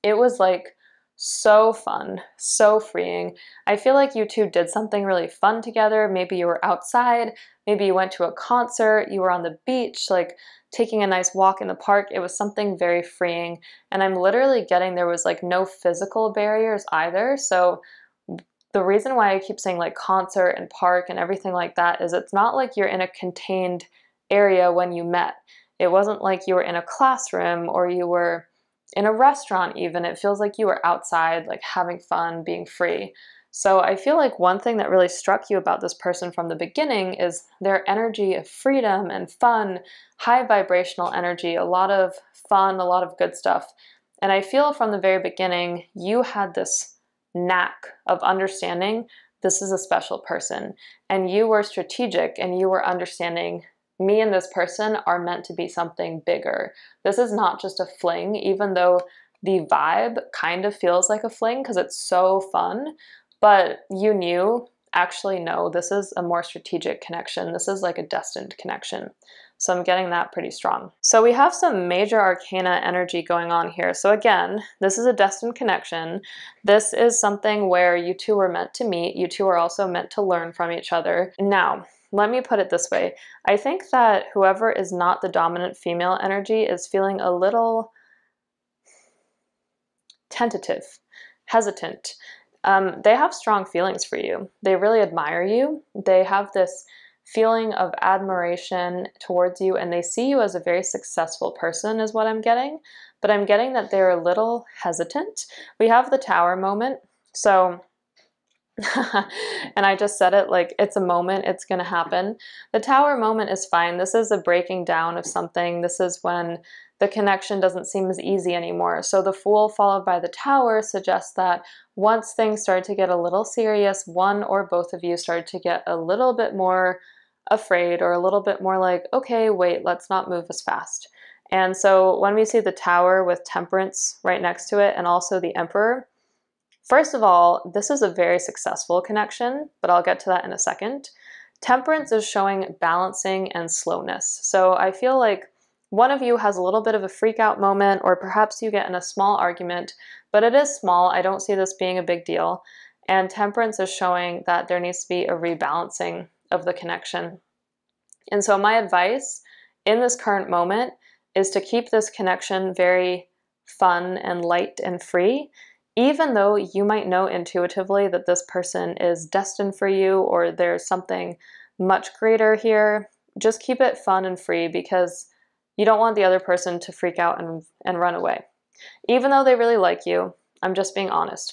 it was like so fun, so freeing. I feel like you two did something really fun together. Maybe you were outside, maybe you went to a concert, you were on the beach, like taking a nice walk in the park. It was something very freeing. And I'm literally getting there was like no physical barriers either. So the reason why I keep saying like concert and park and everything like that is it's not like you're in a contained area when you met. It wasn't like you were in a classroom or you were in a restaurant even. It feels like you were outside, like having fun, being free. So I feel like one thing that really struck you about this person from the beginning is their energy of freedom and fun, high vibrational energy, a lot of fun, a lot of good stuff. And I feel from the very beginning, you had this knack of understanding this is a special person. And you were strategic and you were understanding me and this person are meant to be something bigger. This is not just a fling, even though the vibe kind of feels like a fling because it's so fun. But you knew, actually, no, this is a more strategic connection. This is like a destined connection. So I'm getting that pretty strong. So we have some major arcana energy going on here. So again, this is a destined connection. This is something where you two were meant to meet. You two are also meant to learn from each other. Now, let me put it this way. I think that whoever is not the dominant female energy is feeling a little tentative, hesitant. They have strong feelings for you. They really admire you. They have this feeling of admiration towards you and they see you as a very successful person is what I'm getting. But I'm getting that they're a little hesitant. We have the Tower moment. So and I just said it like it's a moment, it's going to happen. The Tower moment is fine. This is a breaking down of something. This is when the connection doesn't seem as easy anymore. So the Fool followed by the Tower suggests that once things started to get a little serious, one or both of you started to get a little bit more afraid or a little bit more like, okay, wait, let's not move as fast. And so when we see the Tower with Temperance right next to it and also the Emperor, first of all, this is a very successful connection, but I'll get to that in a second. Temperance is showing balancing and slowness. So I feel like one of you has a little bit of a freak out moment, or perhaps you get in a small argument, but it is small. I don't see this being a big deal. And Temperance is showing that there needs to be a rebalancing of the connection. And so my advice in this current moment is to keep this connection very fun and light and free, even though you might know intuitively that this person is destined for you or there's something much greater here. Just keep it fun and free because you don't want the other person to freak out and run away. Even though they really like you, I'm just being honest.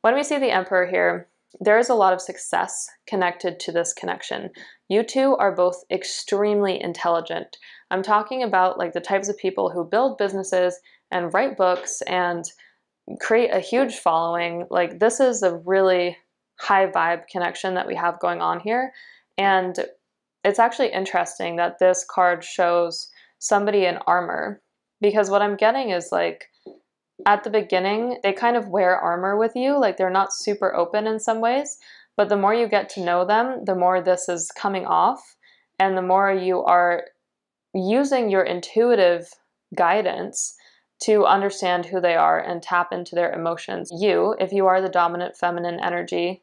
When we see the Emperor here, there is a lot of success connected to this connection. You two are both extremely intelligent. I'm talking about like the types of people who build businesses and write books and create a huge following. Like this is a really high vibe connection that we have going on here. And it's actually interesting that this card shows somebody in armor, because what I'm getting is like at the beginning, they kind of wear armor with you. Like they're not super open in some ways, but the more you get to know them, the more this is coming off and the more you are using your intuitive guidance to understand who they are and tap into their emotions. You, if you are the dominant feminine energy,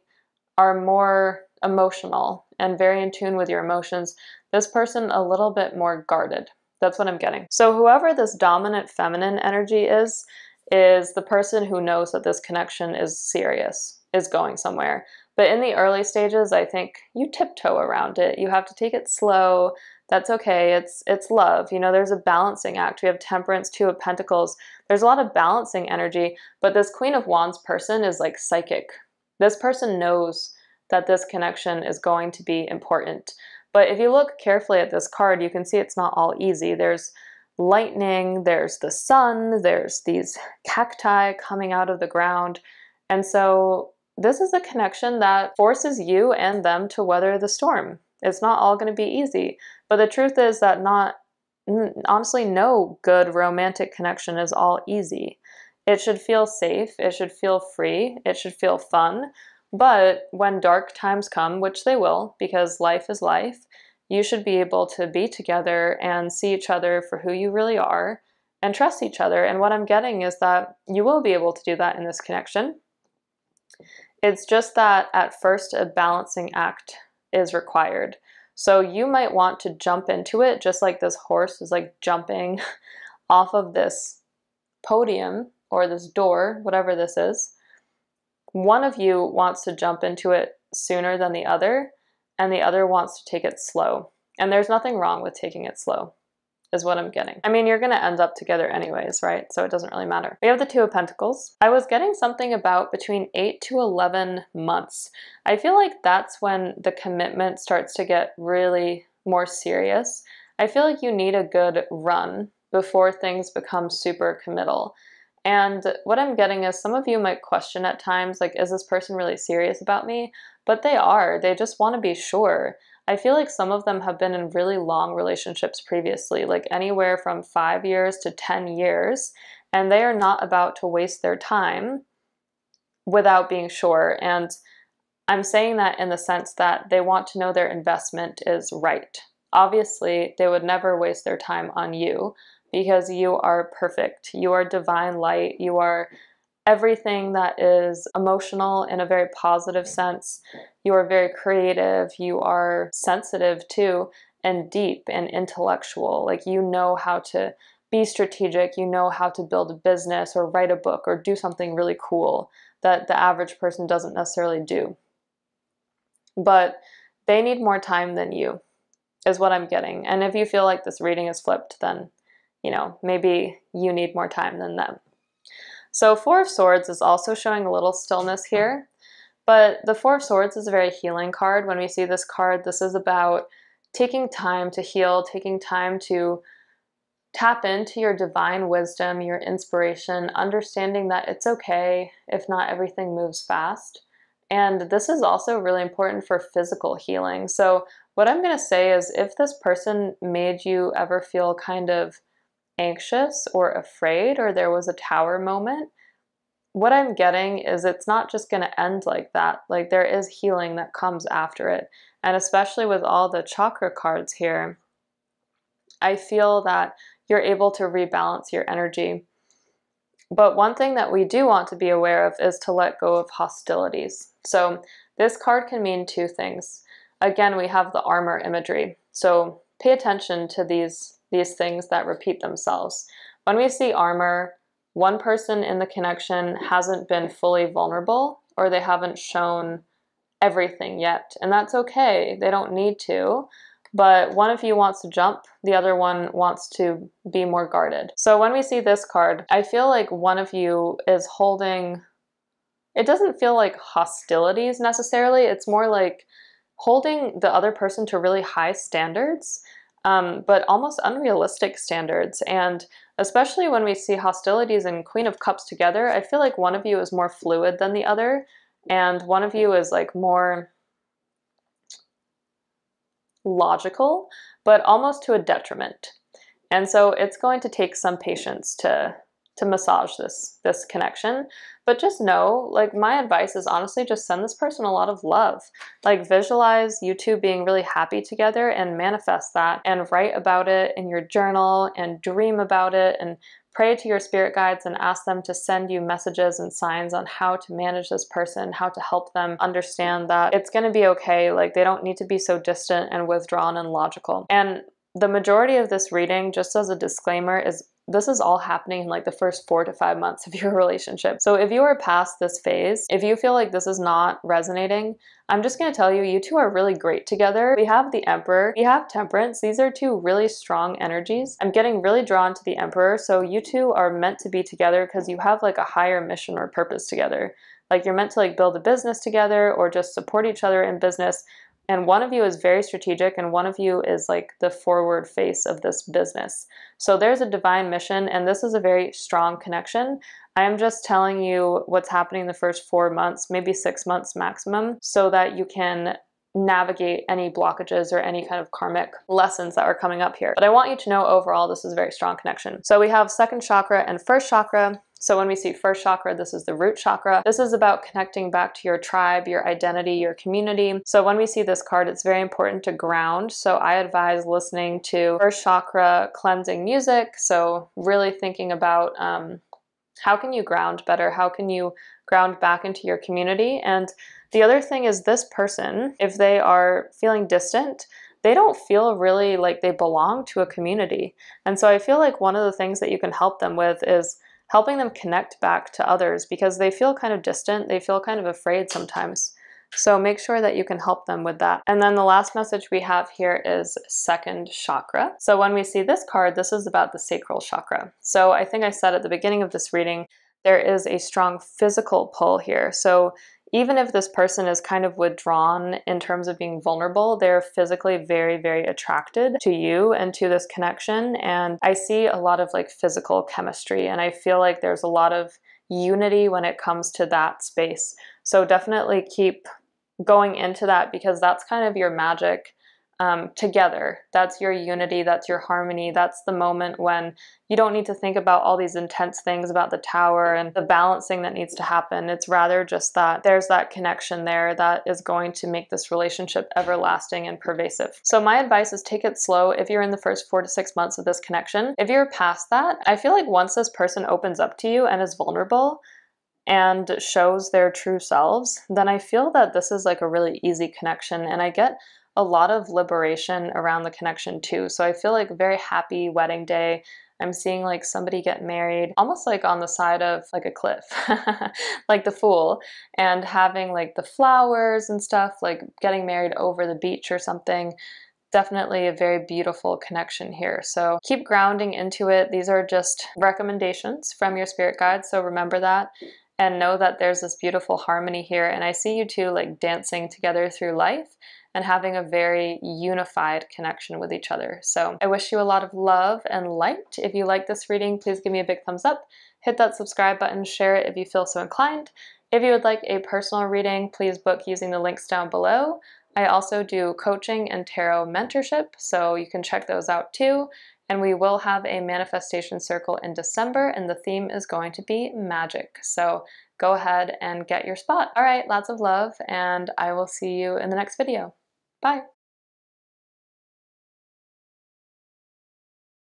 are more emotional and very in tune with your emotions. This person a little bit more guarded. That's what I'm getting. So whoever this dominant feminine energy is the person who knows that this connection is serious, is going somewhere. But in the early stages, I think you tiptoe around it. You have to take it slow. That's okay. It's love. You know, there's a balancing act. We have Temperance, Two of Pentacles. There's a lot of balancing energy, but this Queen of Wands person is like psychic. This person knows that this connection is going to be important. But if you look carefully at this card, you can see it's not all easy. There's lightning, there's the sun, there's these cacti coming out of the ground. And so this is a connection that forces you and them to weather the storm. It's not all going to be easy. But the truth is that honestly, no good romantic connection is all easy. It should feel safe. It should feel free. It should feel fun. But when dark times come, which they will, because life is life, you should be able to be together and see each other for who you really are and trust each other. And what I'm getting is that you will be able to do that in this connection. It's just that at first a balancing act is required. So you might want to jump into it just like this horse is like jumping off of this podium or this door, whatever this is. One of you wants to jump into it sooner than the other, and the other wants to take it slow. And there's nothing wrong with taking it slow, is what I'm getting. I mean, you're going to end up together anyways, right? So it doesn't really matter. We have the Two of Pentacles. I was getting something about between 8 to 11 months. I feel like that's when the commitment starts to get really more serious. I feel like you need a good run before things become super committal. And what I'm getting is some of you might question at times, like, is this person really serious about me? But they are. They just want to be sure. I feel like some of them have been in really long relationships previously, like anywhere from 5 years to 10 years, and they are not about to waste their time without being sure. And I'm saying that in the sense that they want to know their investment is right. Obviously, they would never waste their time on you because you are perfect. You are divine light. You are everything that is emotional in a very positive sense. You are very creative. You are sensitive too, and deep and intellectual. Like you know how to be strategic. You know how to build a business or write a book or do something really cool that the average person doesn't necessarily do. But they need more time than you, is what I'm getting. And if you feel like this reading is flipped, then, you know, maybe you need more time than them. So Four of Swords is also showing a little stillness here, but the Four of Swords is a very healing card. When we see this card, this is about taking time to heal, taking time to tap into your divine wisdom, your inspiration, understanding that it's okay if not everything moves fast, And this is also really important for physical healing. So what I'm going to say is, if this person made you ever feel kind of anxious or afraid, or there was a tower moment, what I'm getting is it's not just going to end like that. Like, there is healing that comes after it. And especially with all the chakra cards here, I feel that you're able to rebalance your energy. But one thing that we do want to be aware of is to let go of hostilities. So this card can mean two things. Again, we have the armor imagery. So pay attention to these things that repeat themselves. When we see armor, one person in the connection hasn't been fully vulnerable, or they haven't shown everything yet. And that's okay. They don't need to. But one of you wants to jump, the other one wants to be more guarded. So when we see this card, I feel like one of you is holding, it doesn't feel like hostilities necessarily, it's more like holding the other person to really high standards, but almost unrealistic standards. And especially when we see hostilities and Queen of Cups together, I feel like one of you is more fluid than the other, and one of you is like more logical, but almost to a detriment. And so it's going to take some patience to massage this connection. But just know, like, my advice is honestly just send this person a lot of love. Like, visualize you two being really happy together and manifest that, and write about it in your journal and dream about it, and pray to your spirit guides and ask them to send you messages and signs on how to manage this person, how to help them understand that it's going to be okay. Like, they don't need to be so distant and withdrawn and logical. And the majority of this reading, just as a disclaimer, is this is all happening in like the first 4 to 5 months of your relationship. So if you are past this phase, if you feel like this is not resonating, I'm just going to tell you, you two are really great together. We have the Emperor, we have Temperance. These are two really strong energies. I'm getting really drawn to the Emperor. So you two are meant to be together because you have like a higher mission or purpose together. Like, you're meant to like build a business together or just support each other in business. And one of you is very strategic, and one of you is like the forward face of this business. So there's a divine mission, and this is a very strong connection. I am just telling you what's happening in the first 4 months, maybe 6 months maximum, so that you can navigate any blockages or any kind of karmic lessons that are coming up here. But I want you to know overall, this is a very strong connection. So we have second chakra and first chakra. So when we see first chakra, this is the root chakra. This is about connecting back to your tribe, your identity, your community. So when we see this card, it's very important to ground. So I advise listening to first chakra cleansing music. So really thinking about how can you ground better? How can you ground back into your community? And the other thing is, this person, if they are feeling distant, they don't feel really like they belong to a community. And so I feel like one of the things that you can help them with is helping them connect back to others, because they feel kind of distant, they feel kind of afraid sometimes. So make sure that you can help them with that. And then the last message we have here is second chakra. So when we see this card, this is about the sacral chakra. So I think I said at the beginning of this reading, there is a strong physical pull here. So even if this person is kind of withdrawn in terms of being vulnerable, they're physically very, very attracted to you and to this connection. And I see a lot of like physical chemistry, and I feel like there's a lot of unity when it comes to that space. So definitely keep going into that, because that's kind of your magic together. That's your unity, that's your harmony. That's the moment when you don't need to think about all these intense things about the tower and the balancing that needs to happen. It's rather just that there's that connection there that is going to make this relationship everlasting and pervasive. So my advice is take it slow if you're in the first 4 to 6 months of this connection. If you're past that, I feel like once this person opens up to you and is vulnerable and shows their true selves, then I feel that this is like a really easy connection, and I get a lot of liberation around the connection too. So I feel like a very happy wedding day. I'm seeing like somebody get married almost like on the side of like a cliff, like the Fool, and having like the flowers and stuff, like getting married over the beach or something. Definitely a very beautiful connection here. So keep grounding into it. These are just recommendations from your spirit guides, so remember that. And know that there's this beautiful harmony here. And I see you two like dancing together through life and having a very unified connection with each other. So I wish you a lot of love and light. If you like this reading, please give me a big thumbs up. Hit that subscribe button, share it if you feel so inclined. If you would like a personal reading, please book using the links down below. I also do coaching and tarot mentorship, so you can check those out too. And we will have a manifestation circle in December, and the theme is going to be magic. So go ahead and get your spot. All right, lots of love, and I will see you in the next video. Bye.